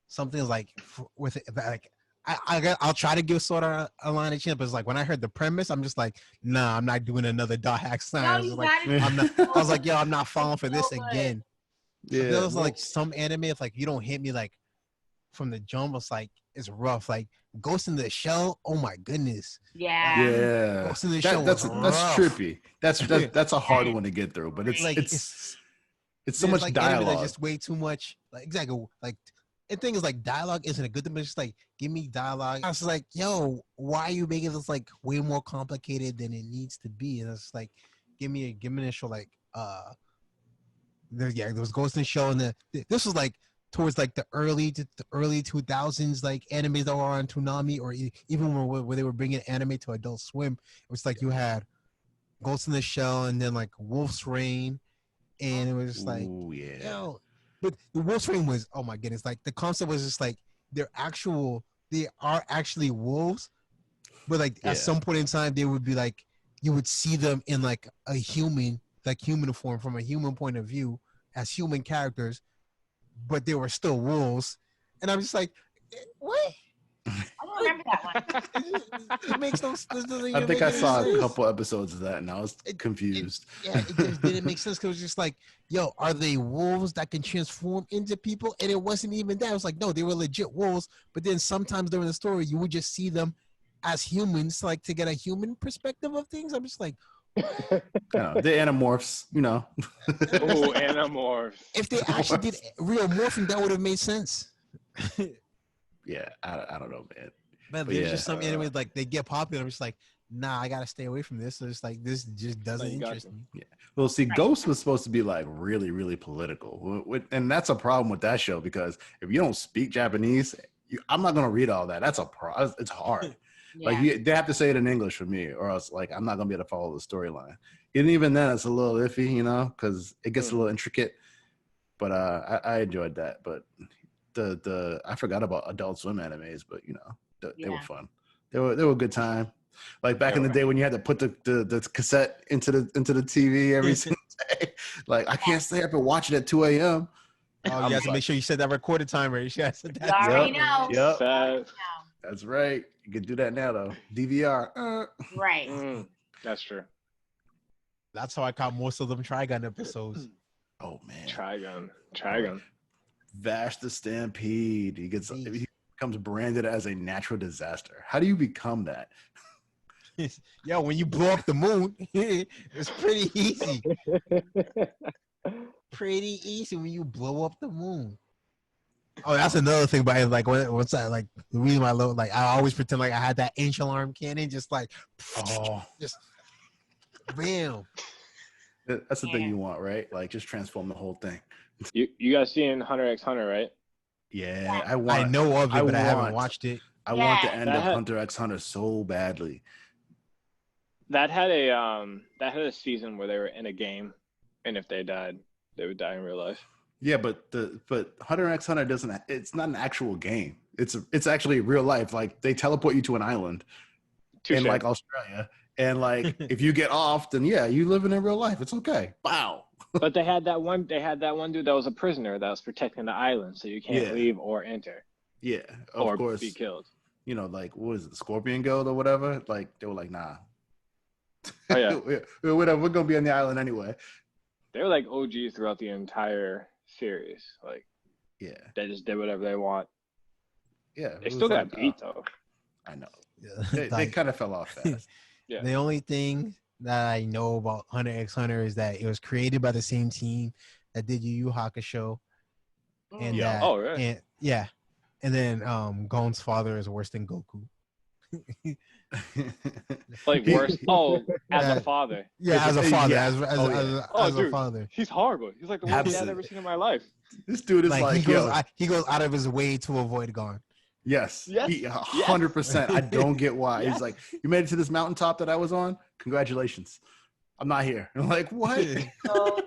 something like with it, like I'll try to give sword art online a chance, but it's like when I heard the premise, I'm just like, nah, I'm not doing another dot hack sign. No, I was like, yo, I'm not falling for this again. Yeah, there was like some anime, if like you don't hit me like from the jump, it's like it's rough. Like Ghost in the Shell, oh my goodness. Yeah. Ghost in the Shell that's rough. trippy. That's a hard one to get through, but it's like it's so much like dialogue. Just way too much. Like exactly. Like the thing is like dialogue isn't a good thing, but it's just like give me dialogue. I was like, yo, why are you making this like way more complicated than it needs to be? And it's like, give me a show like there was Ghost in the Shell, and this was like towards like the early 2000s, like animes that were on Toonami, or even where they were bringing anime to Adult Swim. It was like you had Ghost in the Shell, and then like Wolf's Rain, and it was just like, but the Wolf's Rain was, oh my goodness, like the concept was just like they are actually wolves, but like at some point in time they would be like you would see them in like a human form from a human point of view as human characters, but they were still wolves. And I'm just like, what? I don't remember that one. It makes no sense. I think I saw a couple episodes of that and I was confused. It just didn't make sense, because it was just like, yo, are they wolves that can transform into people? And it wasn't even that. It was like, no, they were legit wolves, but then sometimes during the story you would just see them as humans, like to get a human perspective of things. I'm just like, The Animorphs, Oh, Animorphs. If they actually did real morphing, that would have made sense. Yeah, I don't know, man. But there's just some anime like they get popular. I'm just like, nah, I gotta stay away from this. So it's like this just doesn't interest me. Yeah. Well, see, Ghost was supposed to be like really, really political, and that's a problem with that show because if you don't speak Japanese, I'm not gonna read all that. That's it's hard. Yeah. Like they have to say it in English for me, or else like I'm not gonna be able to follow the storyline. And even then, it's a little iffy, because it gets a little intricate. But I enjoyed that. But I forgot about Adult Swim animes, but they were fun. They were a good time. Like back in the day when you had to put the cassette into the TV every single day. Like I can't stay up and watch it at 2 a.m. Oh, you have to make sure you set that recorded timer. You should have said that. You already know. Yep. That's right. You can do that now though. DVR. Right. That's true. That's how I caught most of them Trigun episodes. Oh man. Trigun. Vash the Stampede. He becomes branded as a natural disaster. How do you become that? Yo, when you blow up the moon, it's pretty easy. Pretty easy when you blow up the moon. Oh, that's another thing. But like, what's that? Like, the reason I love, like, I always pretend like I had that ancient alarm cannon, just like, just bam. That's the thing you want, right? Like, just transform the whole thing. You guys seen Hunter x Hunter, right? Yeah, I know of it, but I haven't watched it. I want the end of Hunter x Hunter so badly. That had a season where they were in a game, and if they died, they would die in real life. Yeah, but Hunter x Hunter doesn't. It's not an actual game. It's actually real life. Like they teleport you to an island in like Australia, and like if you get off, then yeah, you living in real life. It's okay. Wow. But they had that one dude that was a prisoner that was protecting the island, so you can't leave or enter. Yeah, of course. Be killed. Like what is it, the Scorpion Guild or whatever? Like they were like, nah. Oh yeah. Whatever. We're gonna be on the island anyway. They were like OGs throughout the entire series. Like, yeah, they just did whatever they want. Yeah, they still got beat though. I know. Yeah. They kind of fell off fast. Yeah. The only thing that I know about Hunter x Hunter is that it was created by the same team that did Yu Yu Hakusho, and really? And then Gon's father is worse than Goku. Like worse. As a father. Yeah, as a father. Yeah. As a father. He's horrible. He's like the worst dad I've ever seen in my life. This dude is like he goes out of his way to avoid Gon. Yes. 100%. I don't get why. He's like, you made it to this mountaintop that I was on? Congratulations. I'm not here. I'm like, what? So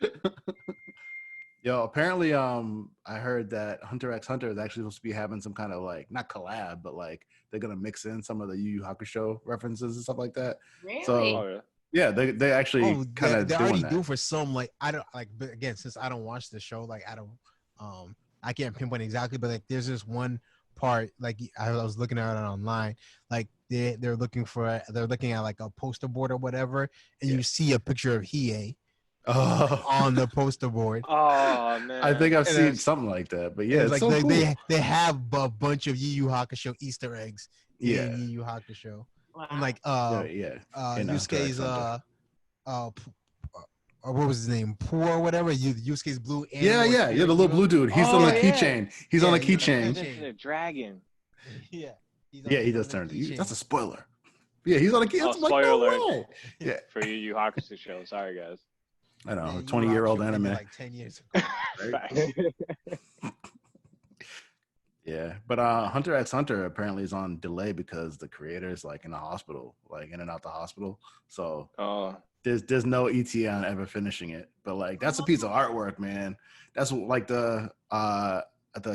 sad. Yo, apparently, I heard that Hunter x Hunter is actually supposed to be having some kind of like, not collab, but like they're gonna mix in some of the Yu Yu Hakusho references and stuff like that. Really? So yeah, they actually kind of they doing already that. do for some, like I don't like, but again, since I don't watch the show, like I can't pinpoint exactly, but like there's this one part, like I was looking at it online, like they're looking at like a poster board or whatever, and you see a picture of Hiei on the poster board. Oh man, I think I've seen something like that, but yeah, it's like so cool. they have a bunch of Yu Yu Hakusho Easter eggs in Yu Yu Hakusho. Wow. And like Yusuke's or what was his name? Poor or whatever. Yusuke's blue. Yeah, the little blue dude. He's on a keychain. He's on a keychain. A dragon. Yeah. He does turn. That's a spoiler. Yeah, he's on a keychain. Spoiler alert. Yeah. For you Yu Hakusho show. Sorry guys. I know, 20-year-old anime. Like 10 years ago. Right? Yeah, but Hunter x Hunter apparently is on delay because the creator is like in the hospital, like in and out the hospital. So there's no ETA on ever finishing it. But like that's a piece of artwork, man. That's like the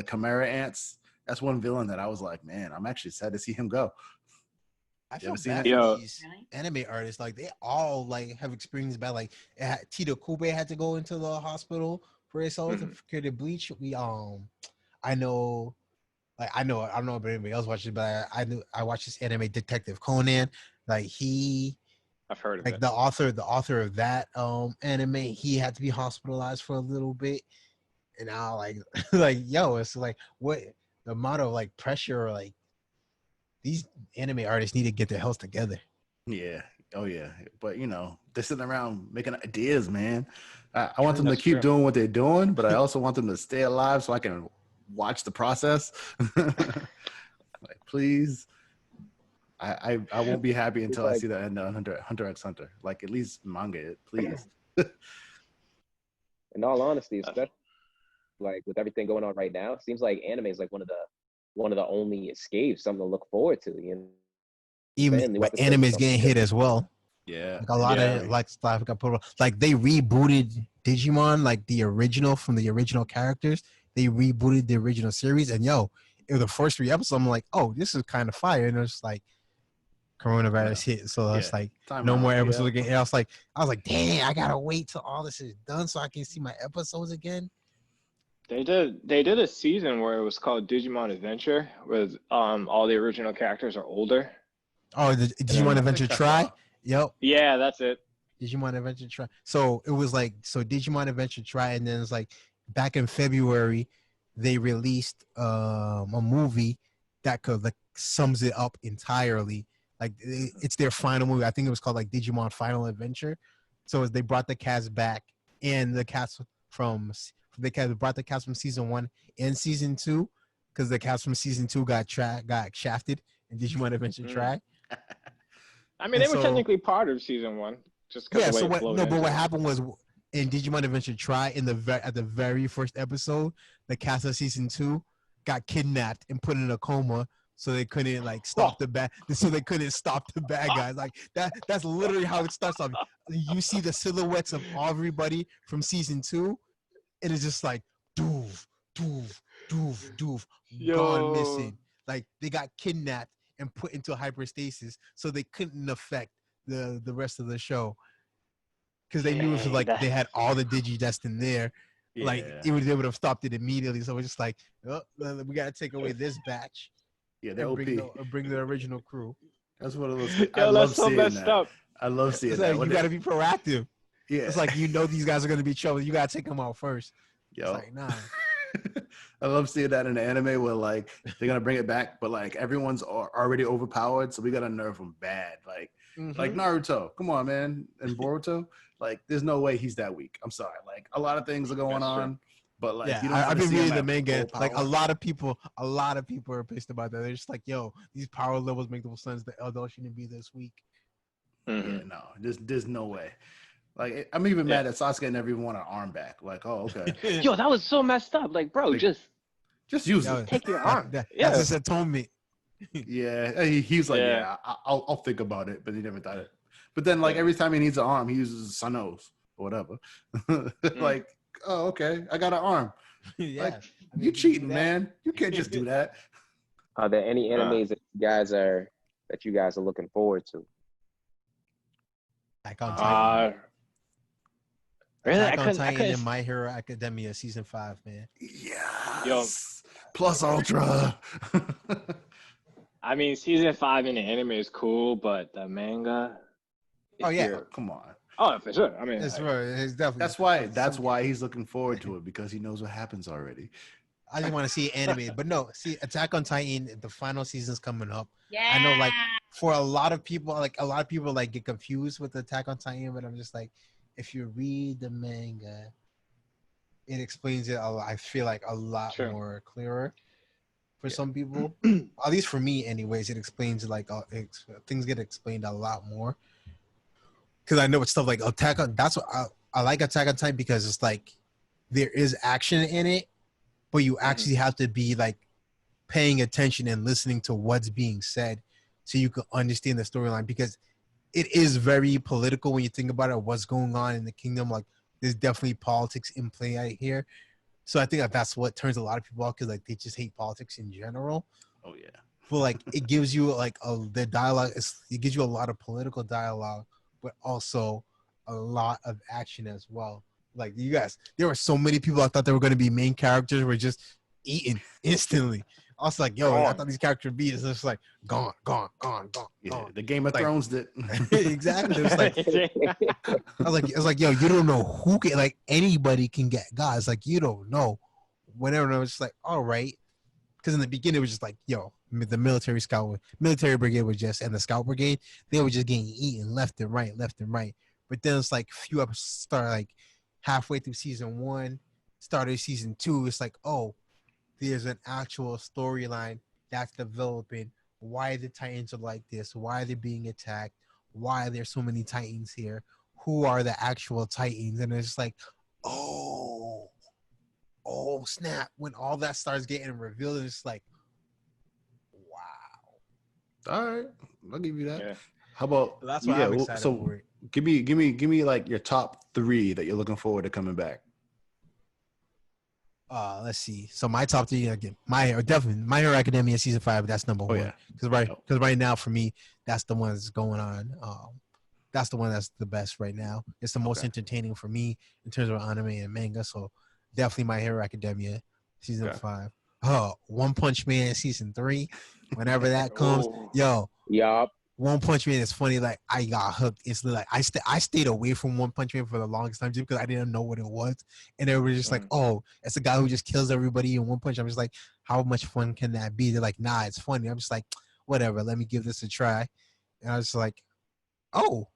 Chimera ants. That's one villain that I was like, man, I'm actually sad to see him go. I feel bad for these anime artists. Like they all like have experience about like Tito Kube had to go into the hospital for his soul to cure the bleach. I know I don't know if anybody else watches, but I watched this anime Detective Conan. Like I've heard of like it. the author of that anime, he had to be hospitalized for a little bit, and I like yo, it's like what the amount of like pressure, like these anime artists need to get their health together. Yeah, Oh yeah, but you know, they're sitting around making ideas, man. I want them to That's keep true. doing what they're doing, but I also want them to stay alive so I can watch the process. Like, please. I won't be happy until I see the end of Hunter x Hunter. Like, at least manga it, please. In all honesty, especially like with everything going on right now, it seems like anime is like one of the only escapes, something to look forward to. You know, Even anime is getting hit as well. Yeah, like a lot of like stuff got put. Like they rebooted Digimon, like the original from the original characters. They rebooted the original series, and it was the first 3 episodes. I'm like, oh, this is kind of fire, and it's like coronavirus hit, so it's like no more episodes again. And I was like, dang, I gotta wait till all this is done so I can see my episodes again. They did a season where it was called Digimon Adventure, with all the original characters are older. Oh, the Digimon Adventure Try? Yep. Yeah, that's it. Digimon Adventure Try. So it was like, Digimon Adventure Try, and then it's like back in February, they released a movie that could like sums it up entirely. Like it's their final movie. I think it was called like Digimon Final Adventure. So they brought the cast back, and the cast brought the cast from season 1 and season 2, because the cast from season 2 got shafted in Digimon Adventure Try. I mean, they were technically part of season 1, just because but what happened was in Digimon Adventure Try, at the very first episode, the cast of season 2 got kidnapped and put in a coma, so they couldn't like stop the bad. So they couldn't stop the bad guys. Like that. That's literally how it starts off. You see the silhouettes of everybody from season 2. It is just like doof, doof, doof, doof, gone missing. Like they got kidnapped and put into hyperstasis, so they couldn't affect the rest of the show, because they knew if like they had all the Digidest in there, like they would have stopped it immediately. So it's just like, oh, we got to take away this batch. Yeah, they're OP. Bring the original crew. That's one of those. I love seeing that. I love seeing that. You got to be proactive. Yeah, it's like these guys are going to be trouble. You got to take them out first. Yo. It's like, nah. I love seeing that in the anime where like they're gonna bring it back, but like everyone's already overpowered, so we gotta nerf them bad. Like like Naruto, come on, man, and Boruto. Like, there's no way he's that weak. I'm sorry. Like a lot of things are going on, but like you don't. I've been reading the manga. Like a lot of people are pissed about that. They're just like, yo, these power levels make no sense. The adult shouldn't be this weak. Yeah, no, there's no way. Like, I'm even mad at Sasuke and everyone an arm back. Like, oh, okay. Yo, that was so messed up. Like, bro, just use it. Take your arm. That's his atonement. Yeah, he's like, I'll think about it, but he never done it. But then, like, every time he needs an arm, he uses Sanos or whatever. Like, oh, okay, I got an arm. Like, you cheating, man. You can't just do that. Are there any animes that you guys are looking forward to? Attack on Titan. Really? Attack on Titan and My Hero Academia season 5, man. Yes. Yo. Plus Ultra. I mean, season 5 in the anime is cool, but the manga. Oh yeah, come on. Oh, for sure. I mean, it's definitely. That's why he's looking forward to it, because he knows what happens already. I just want to see anime, but no. See, Attack on Titan, the final season's coming up. Yeah. I know, like for a lot of people, like get confused with Attack on Titan, but I'm just like, if you read the manga, it explains it. I feel like a lot more clearer for some people. At least for me, anyways, it explains like things get explained a lot more. Because I know it's stuff like Attack on. That's what I like Attack on Titan, because it's like there is action in it, but you actually have to be like paying attention and listening to what's being said, so you can understand the storyline. Because it is very political when you think about it. What's going on in the kingdom? Like, there's definitely politics in play out here. So I think that's what turns a lot of people off, because like they just hate politics in general. Oh yeah. But like it gives you like the dialogue. It gives you a lot of political dialogue, but also a lot of action as well. Like, you guys, there were so many people I thought they were going to be main characters were just eaten instantly. I was like, yo, I thought these characters would be just like gone. Yeah, the Game of Thrones did. Exactly. It was like, I was like, yo, you don't know who can, like, anybody can get guys. Like, you don't know. Whatever. And I was just like, all right. because in the beginning it was just like, yo, the military brigade was just, and the scout brigade, they were just getting eaten left and right. But then it's like few episodes start like halfway through season 1, started season 2. It's like, oh, there's an actual storyline that's developing. Why the Titans are like this? Why they're being attacked? Why there's so many Titans here? Who are the actual Titans? And it's like, oh snap! When all that starts getting revealed, it's like, wow. All right, I'll give you that. Yeah. How about That's why I'm excited for it. Give me like your top 3 that you're looking forward to coming back. Let's see. So my top 3 again, My Hero Academia season 5. That's number 1. Yeah. Because right now for me, that's the one that's going on. That's the one that's the best right now. It's the most entertaining for me in terms of anime and manga. So definitely My Hero Academia season 5. One Punch Man season 3. Whenever that comes, yo. Yup. One Punch Man is funny. Like, I got hooked. It's like I stayed away from One Punch Man for the longest time just because I didn't know what it was, and they were just like, "Oh, it's a guy who just kills everybody in one punch." I'm just like, "How much fun can that be?" They're like, "Nah, it's funny." I'm just like, "Whatever, let me give this a try." And I was like, "Oh,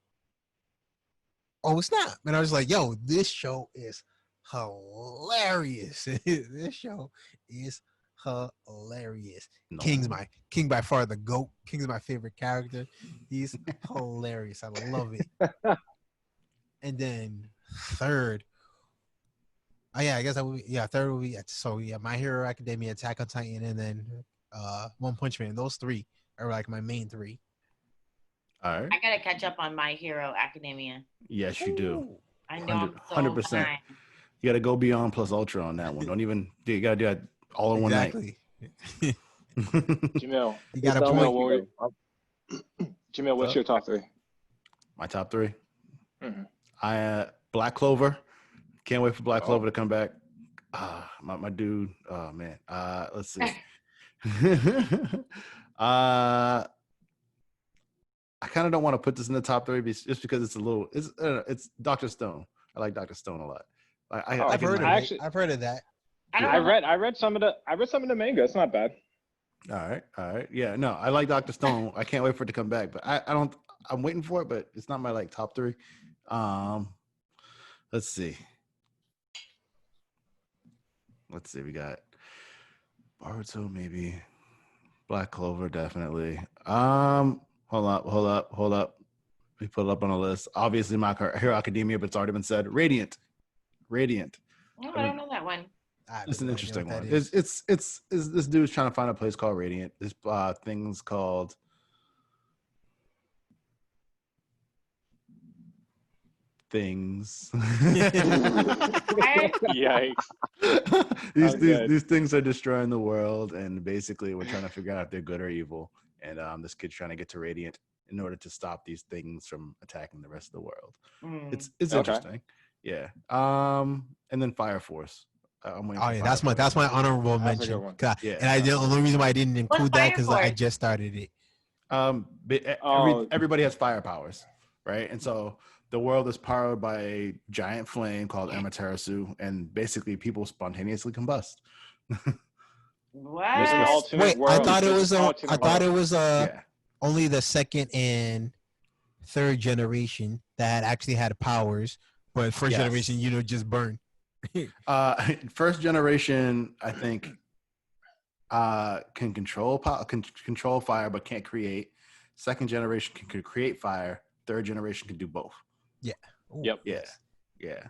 snap!" And I was like, "Yo, this show is hilarious. This show is hilarious." No. King by far the GOAT. King's my favorite character. He's hilarious. I love it. And then third, I guess third would be, so yeah, My Hero Academia, Attack on Titan, and then One Punch Man. Those 3 are like my main 3. All right. I gotta catch up on My Hero Academia. Yes, you do. I know 100%. behind. You got to go beyond plus ultra on that one. Don't even. You got to do that all in one night. Jamil, you got a point. Jamil, what's your top 3? My top 3. Mm-hmm. Black Clover. Can't wait for Black Clover to come back. My dude. Oh man. Let's see. I kind of don't want to put this in the top 3 just because it's Dr. Stone. I like Dr. Stone a lot. I've heard of that. I read some of the manga. It's not bad. All right. Yeah, no, I like Dr. Stone. I can't wait for it to come back, but I'm waiting for it, but it's not my like top 3. Let's see. We got Boruto, maybe. Black Clover, definitely. Hold up. We put it up on a list. Obviously, My Hero Academia, but it's already been said. Radiant. Oh, I don't know that one. It's an interesting one. It's this dude's trying to find a place called Radiant. This thing's called Things. Yikes. These things are destroying the world, and basically we're trying to figure out if they're good or evil. And this kid's trying to get to Radiant in order to stop these things from attacking the rest of the world. It's interesting. Yeah. And then Fire Force. That's my honorable mention. Yeah. And the only reason why I didn't include that because I just started it. Everybody has fire powers, right? And so the world is powered by a giant flame called Amaterasu, and basically people spontaneously combust. What? Wait, I thought it was only the second and third generation that actually had powers, but first generation, just burn. First generation, I think, can control fire but can't create. Second generation can create fire. Third generation can do both. Yeah. Ooh, yep. Yeah.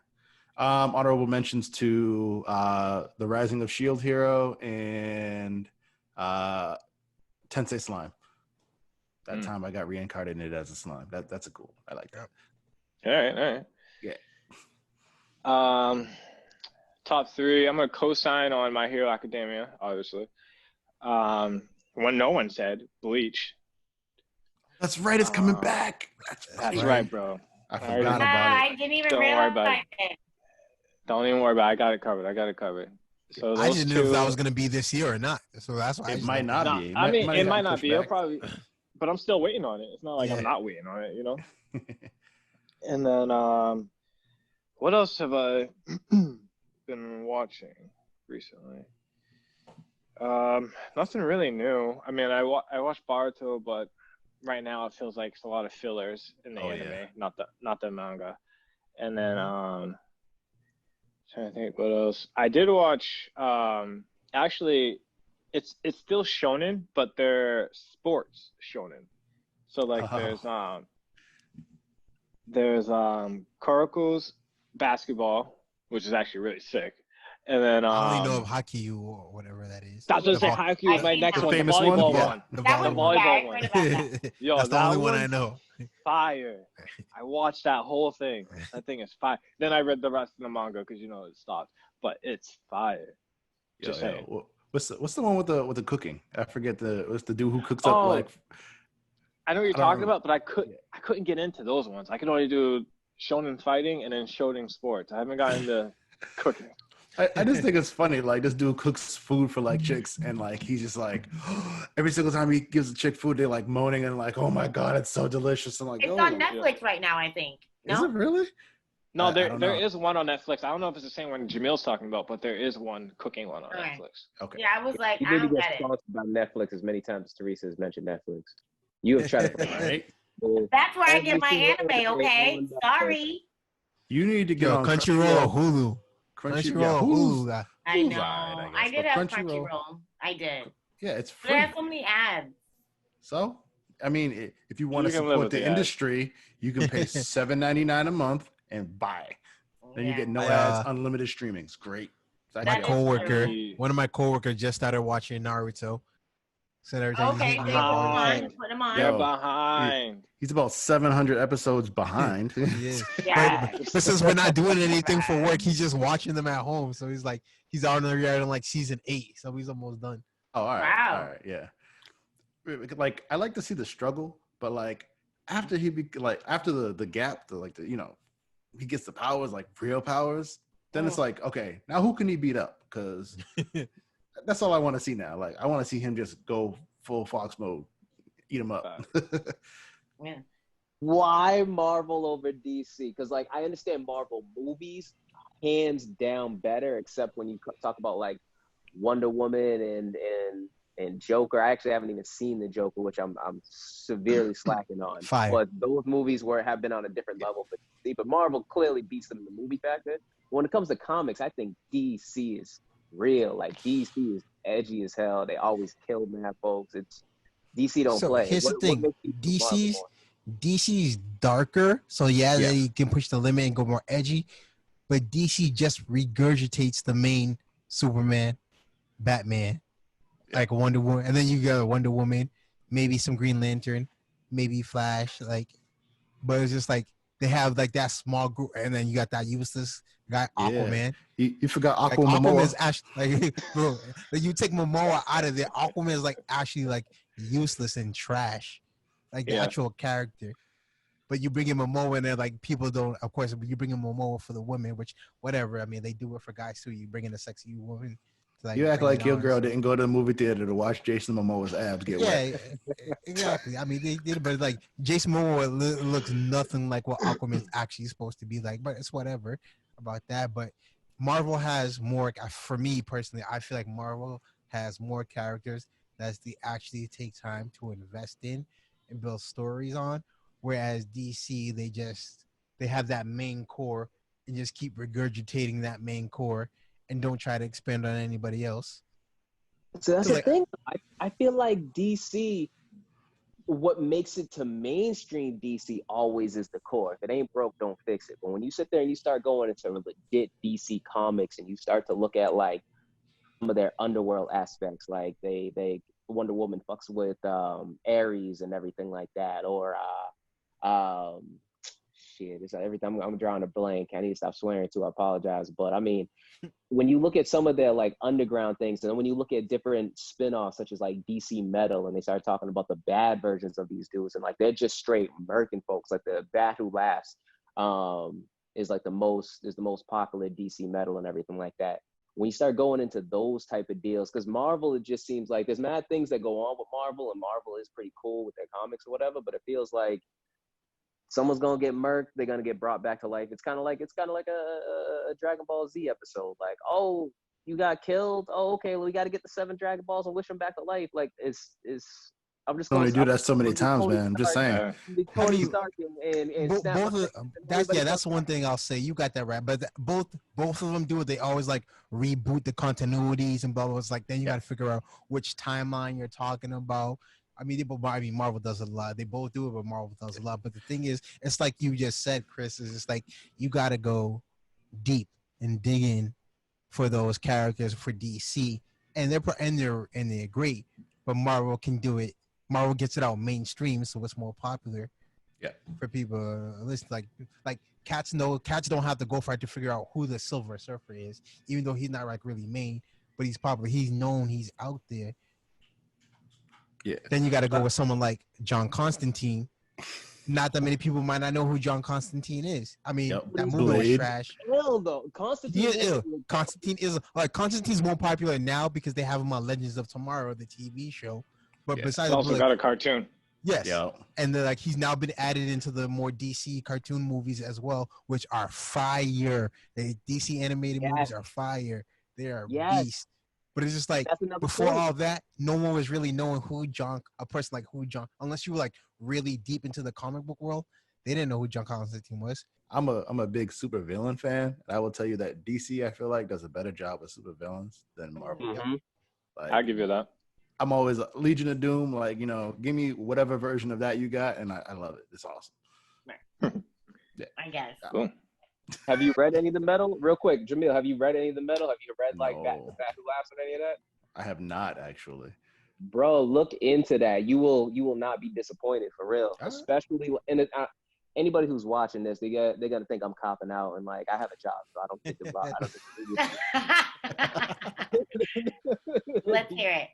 Honorable mentions to The Rising of Shield Hero and Tensei Slime. That time I got reincarnated as a slime. That's a cool. I like that. All right. Yeah. Top 3. I'm gonna co-sign on My Hero Academia, obviously. When no one said Bleach. That's right. It's coming back. That's right, bro. I forgot about it. I didn't even realize it. Don't even worry about it. I got it covered. So I just knew if that was gonna be this year or not. So that's why it might not be. I mean, it might not be. It'll probably, but I'm still waiting on it. It's not like I'm not waiting on it, And then, what else have I been watching recently? Nothing really new. I mean, I watched Boruto, but right now it feels like it's a lot of fillers in the anime, not the manga. And then trying to think what else. I did watch actually it's still shonen, but they're sports shonen. So like there's Kuroko's basketball, which is actually really sick. And then I only know of Haikyuu or whatever that is. That's what I say. Haikyuu is my next one. The volleyball one. The volleyball one. That That's the only one I know. Fire. I watched that whole thing. That thing is fire. Then I read the rest of the manga because it stopped. But it's fire. Just saying. What's the one with the cooking? I forget what's the dude who cooks up like. I know what you're talking about, but I couldn't get into those ones. I could only do shonen fighting and then shonen sports. I haven't gotten into cooking. I just think it's funny. Like this dude cooks food for like chicks, and like he's just like every single time he gives a chick food, they're like moaning and like, "Oh my god, it's so delicious!" I'm like, it's on Netflix right now, I think. No? Is it really? No, there is one on Netflix. I don't know if it's the same one Jamil's talking about, but there is one cooking one on Netflix. Okay. Yeah, I was like, you I need to don't get get it. sponsored by Netflix as many times as Theresa has mentioned Netflix. You have tried to right? That's where I get my anime, okay? Sorry. You need to get on Crunchyroll or Hulu. Crunchyroll, Hulu. I know. Right, I did have Crunchyroll. I did. Yeah, it's free. But it has so many ads. So, I mean, if you want to support the industry, you can pay $7.99 a month and buy. Then you get no ads, unlimited streaming. It's great. One of my coworkers just started watching Naruto. Said everything. Okay, put him on. They're behind. He's about 700 episodes behind. Yeah. But since we're not doing anything for work, he's just watching them at home. So he's on like season 8, so he's almost done. Oh, all right. Wow. All right, yeah. Like I like to see the struggle, but like after after the gap, he gets the powers, like real powers, then it's like, okay, now who can he beat up? Because that's all I want to see now. Like I want to see him just go full Fox mode, eat him up. Yeah. Why Marvel over DC? Because like I understand Marvel movies hands down better, except when you talk about like Wonder Woman and Joker. I actually haven't even seen the Joker, which I'm severely slacking on. But those movies have been on a different level for DC. But Marvel clearly beats them in the movie factor. When it comes to comics, I think DC is real. Like DC is edgy as hell. They always kill mad folks. It's DC don't play. Here's the thing: DC's darker, so they can push the limit and go more edgy. But DC just regurgitates the main Superman, Batman, like Wonder Woman, and then you got Wonder Woman, maybe some Green Lantern, maybe Flash, but it's just like they have like that small group, and then you got that useless guy Aquaman. You forgot Aquaman. Aquaman's actually bro, you take Momoa out of there, Aquaman is like actually like useless and trash, like the actual character. But you bring in Momoa in there, like people don't. Of course, you bring in Momoa for the women, which whatever. I mean, they do it for guys too. You bring in a sexy woman. You act like your girl didn't go to the movie theater to watch Jason Momoa's abs get wet. Yeah, exactly. I mean, they did, but like Jason Momoa looks nothing like what Aquaman's actually supposed to be like. But it's whatever about that. But Marvel has more. For me personally, I feel like Marvel has more characters that they actually take time to invest in and build stories on. Whereas DC, they have that main core and just keep regurgitating that main core and don't try to expand on anybody else. So that's the thing. I feel like DC, what makes it to mainstream DC always is the core. If it ain't broke, don't fix it. But when you sit there and you start going into legit DC comics and you start to look at like some of their underworld aspects, like they Wonder Woman fucks with Ares and everything like that, or it's every time I'm drawing a blank. I need to stop swearing too. I apologize. But I mean, when you look at some of their like underground things, and then when you look at different spin-offs such as like DC Metal, and they start talking about the bad versions of these dudes, and like they're just straight murking folks. Like the Bat Who Laughs is the most popular DC Metal and everything like that. When you start going into those type of deals, because Marvel, it just seems like there's mad things that go on with Marvel, and Marvel is pretty cool with their comics or whatever, but it feels like someone's gonna get murked, they're gonna get brought back to life. It's kind of like a Dragon Ball Z episode. Like, oh, you got killed. Oh, okay. Well, we got to get the 7 Dragon Balls and wish them back to life. Like it's. I'm just going to do that so many times, man. I'm just saying. Tony Stark and both snap of that's one thing I'll say. You got that right, but both of them do it. They always like reboot the continuities and blah blah. It's like then you got to figure out which timeline you're talking about. I mean, Marvel does it a lot. They both do it, but Marvel does a lot. But the thing is, it's like you just said, Chris. Is it's like you got to go deep and dig in for those characters for DC, and they're great. But Marvel can do it. Marvel gets it out mainstream, so it's more popular. Yeah. For people, listen, like cats don't have to go for it to figure out who the Silver Surfer is, even though he's not like really main, but he's popular. He's known. He's out there. Yeah. Then you got to go with someone like John Constantine. Not that many people might not know who John Constantine is. I mean, that movie was trash. Ill though. Constantine Constantine's more popular now because they have him on Legends of Tomorrow, the TV show. But besides, he's also got a cartoon. Yes. Yep. And then he's now been added into the more DC cartoon movies as well, which are fire. The DC animated movies are fire. They are beasts. But it's just like before all that, no one was really knowing a person like who John, unless you were like really deep into the comic book world, they didn't know who John Constantine was. I'm a big supervillain fan, and I will tell you that DC, I feel like, does a better job with supervillains than Marvel. Mm-hmm. I'll give you that. I'm always Legion of Doom, give me whatever version of that you got, and I love it. It's awesome. Yeah. I guess. Cool. Have you read any of the metal? Real quick, Jamil, have you read any of the metal? Have you read Bat Who Laughs and any of that? I have not, actually. Bro, look into that. You will not be disappointed for real. Right. Especially anybody who's watching this, they're gonna think I'm copping out and I have a job, so I don't think about. Let's hear it.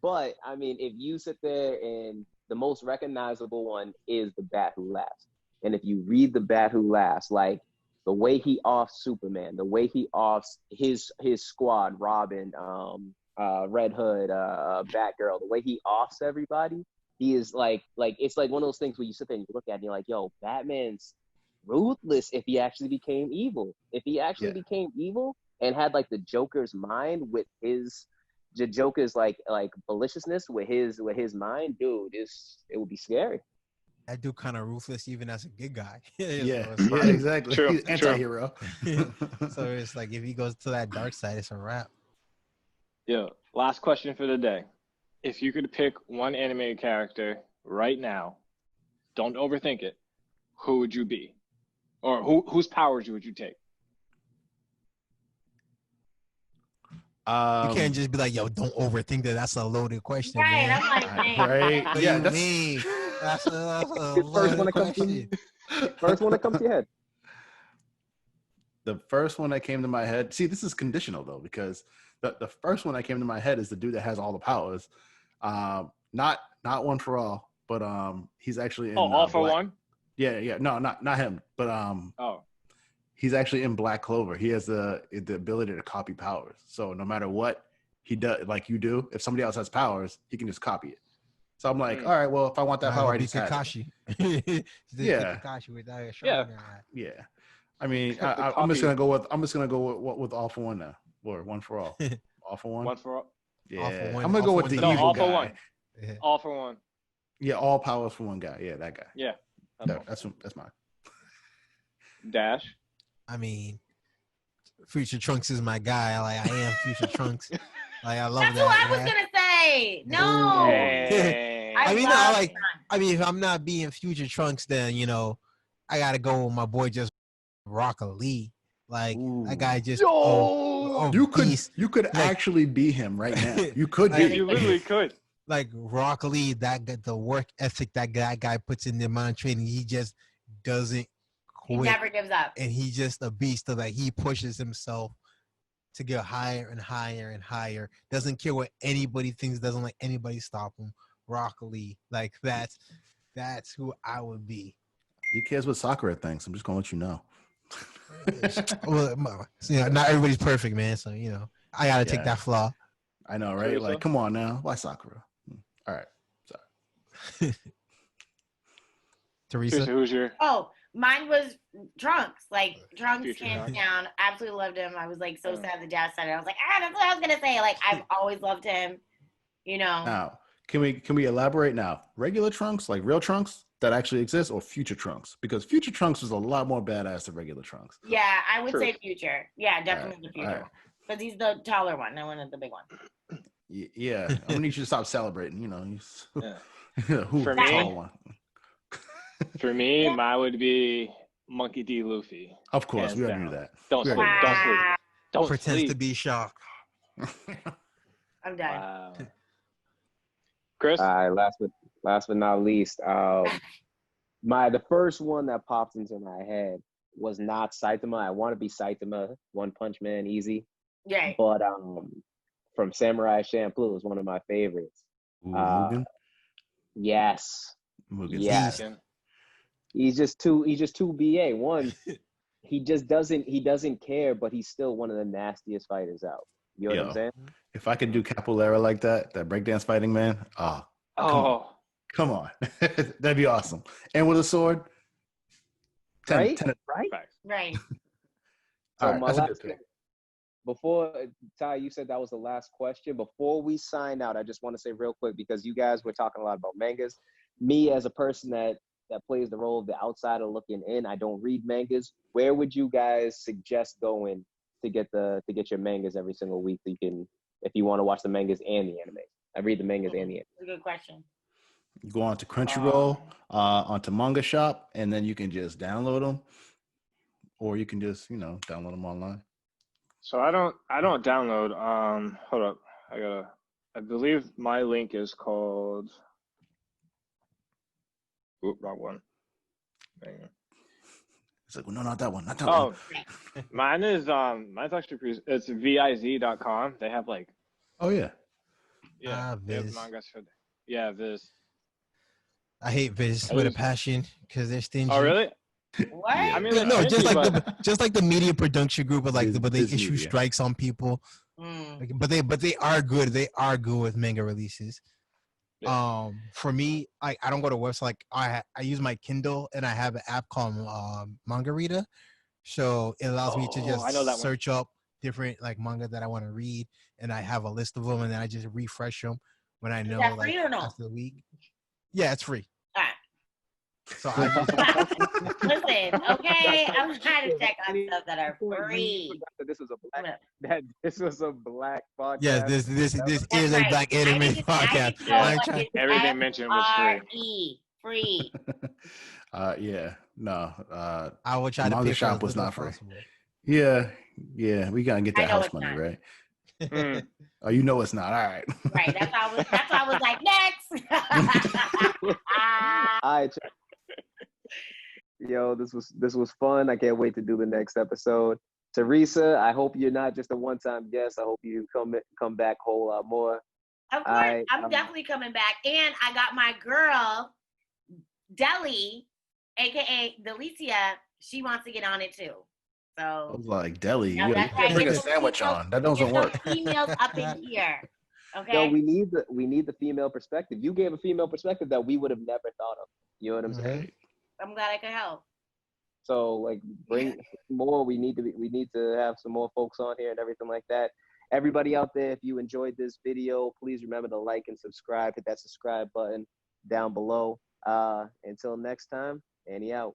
But I mean, if you sit there and the most recognizable one is the Bat Who Laughs, and if you read the Bat Who Laughs, the way he offs Superman, the way he offs his squad, Robin, Red Hood, Batgirl, the way he offs everybody, he is it's like one of those things where you sit there and you look at it and you're like, yo, Batman's ruthless if he actually became evil. If he actually became evil and had the Joker's mind with the Joker's maliciousness with his mind, dude, it would be scary. That dude kind of ruthless even as a good guy. Exactly. True. He's anti-hero. So it's like if he goes to that dark side, it's a wrap. Yeah. Last question for the day. If you could pick one animated character right now, don't overthink it, who would you be? Or whose powers would you take? You can't just be like, yo, don't overthink that. That's a loaded question. Right. Man. I'm right. What do you mean? That's a first one that comes to your head. The first one that came to my head. See, this is conditional though, because the first one that came to my head is the dude that has all the powers. Not One for All, but he's actually in All for One? Yeah. No, not him. But he's actually in Black Clover. He has the ability to copy powers. So no matter what he does, like you do, if somebody else has powers, he can just copy it. So I'm like, all right, well, if I want that power, I just Kakashi. Kakashi with that. Yeah. I mean, I'm just gonna go with All for One now, or One for All. All for One. One for All. Yeah. I'm gonna go with the evil All guy. for One. All for One. Yeah, all powers for one guy. Yeah, that guy. Yeah. That's mine. Dash. I mean, Future Trunks is my guy. I am Future Trunks. I love that. That's what I was gonna say. No. Hey. I mean, if I'm not being Future Trunks, then I gotta go with my boy, just Rock Lee. That guy just. You could actually be him right now. You could be. You literally could. Rock Lee, the work ethic that guy puts in the amount of training, he just doesn't quit. He never gives up. And he's just a beast of he pushes himself to get higher and higher and higher. Doesn't care what anybody thinks, doesn't let anybody stop him. Rock Lee. That's who I would be. He cares what Sakura thinks. I'm just gonna let you know. Well, not everybody's perfect, man. So I gotta take that flaw. I know, right? Theresa? Come on now. Why Sakura? All right. Sorry. Theresa, who's your? Oh, Mine was Trunks. Like Trunks, Future hands Trunks. down. Absolutely loved him. I was like so sad the dad said it. I was like, that's what I was gonna say. Like I've always loved him. You know. Now, can we elaborate now? Regular Trunks, like real Trunks that actually exist, or future Trunks? Because future Trunks was a lot more badass than regular Trunks. Yeah, I would True. say future. Yeah, definitely the future one. Because he's the taller one. I wanted the big one. Yeah, I'm gonna need you to stop celebrating. You know, who For the me? tall one? For me, mine would be Monkey D. Luffy. Of course, Hands we already down. knew that. Don't We sleep. already Don't sleep. Don't Pretends sleep. to be shocked. I'm done. Wow. Chris? All right, last but not least, the first one that popped into my head was not Saitama. I want to be Saitama, One Punch Man, easy. Right. But from Samurai Champloo is one of my favorites. Mugen? Yes. Mugen's Yes. bad. He's just too BA. One, he doesn't care, but he's still one of the nastiest fighters out. You know what I'm saying? If I could do capoeira like that breakdance fighting, man, come on. That'd be awesome. And with a sword. 10, Right? 10. Right? Right. So All right, my that's a last good pick. before Ty, you said that was the last question. Before we sign out, I just want to say real quick, because you guys were talking a lot about mangas. Me, as a person that plays the role of the outsider looking in, I don't read mangas. Where would you guys suggest going to get your mangas every single week? So you can, if you want to watch the mangas and the anime. I read the mangas and the anime. That's a good question. You go on to Crunchyroll, onto Manga Shop, and then you can just download them, or you can just download them online. So I don't download. Hold up. I believe my link is called. Oop, wrong one. Hang on. It's like, well, no, not that one. Not that one. Mine's actually it's viz.com. They have like. Oh yeah. Yeah. They have Viz. mangas for. Yeah, Viz. I hate Viz with a passion because they're stingy. Oh really? What? I mean, No, they're just stingy, like just like the media production group, but but they Viz issue Media. strikes on people. But they are good. They are good with manga releases. Yeah. For me, I don't go to website. Like I use my Kindle and I have an app called Manga Reader, so it allows me to I know that just one. search up different like manga that I want to read, and I have a list of them, and then I just refresh them when I know that like free or no? after the week. Yeah, it's free. All right. So I just, Listen, okay, I'm trying to check on stuff that are free. That this was a black podcast. yes, this That's is a right. black I anime need to podcast. know I'm what trying- is Everything mentioned was free. Free. Yeah. No. I will try to Manga pay for Shop as was little not as free. possible. Yeah. We gotta get I that know house it's money, not. right? Mm. Oh, you know it's not. All right. Right. That's why I was like, next. All right, yo, this was fun. I can't wait to do the next episode. Theresa, I hope you're not just a one-time guest. I hope you come back a whole lot more. Of course, I'm definitely coming back. And I got my girl, Deli, aka Delicia. She wants to get on it too. I So was like, Deli, No, you that's can't right. bring a Get some sandwich females- on. That doesn't get work. some females up in here. Okay. No, we need the female perspective. You gave a female perspective that we would have never thought of. You know what I'm saying? I'm glad I could help. So like bring more. We need to have some more folks on here and everything like that. Everybody out there, if you enjoyed this video, please remember to like and subscribe. Hit that subscribe button down below. Until next time, Annie out.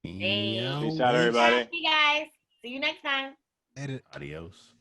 Hey. Peace out, everybody. Hey guys. See you next time. Edit. Adios.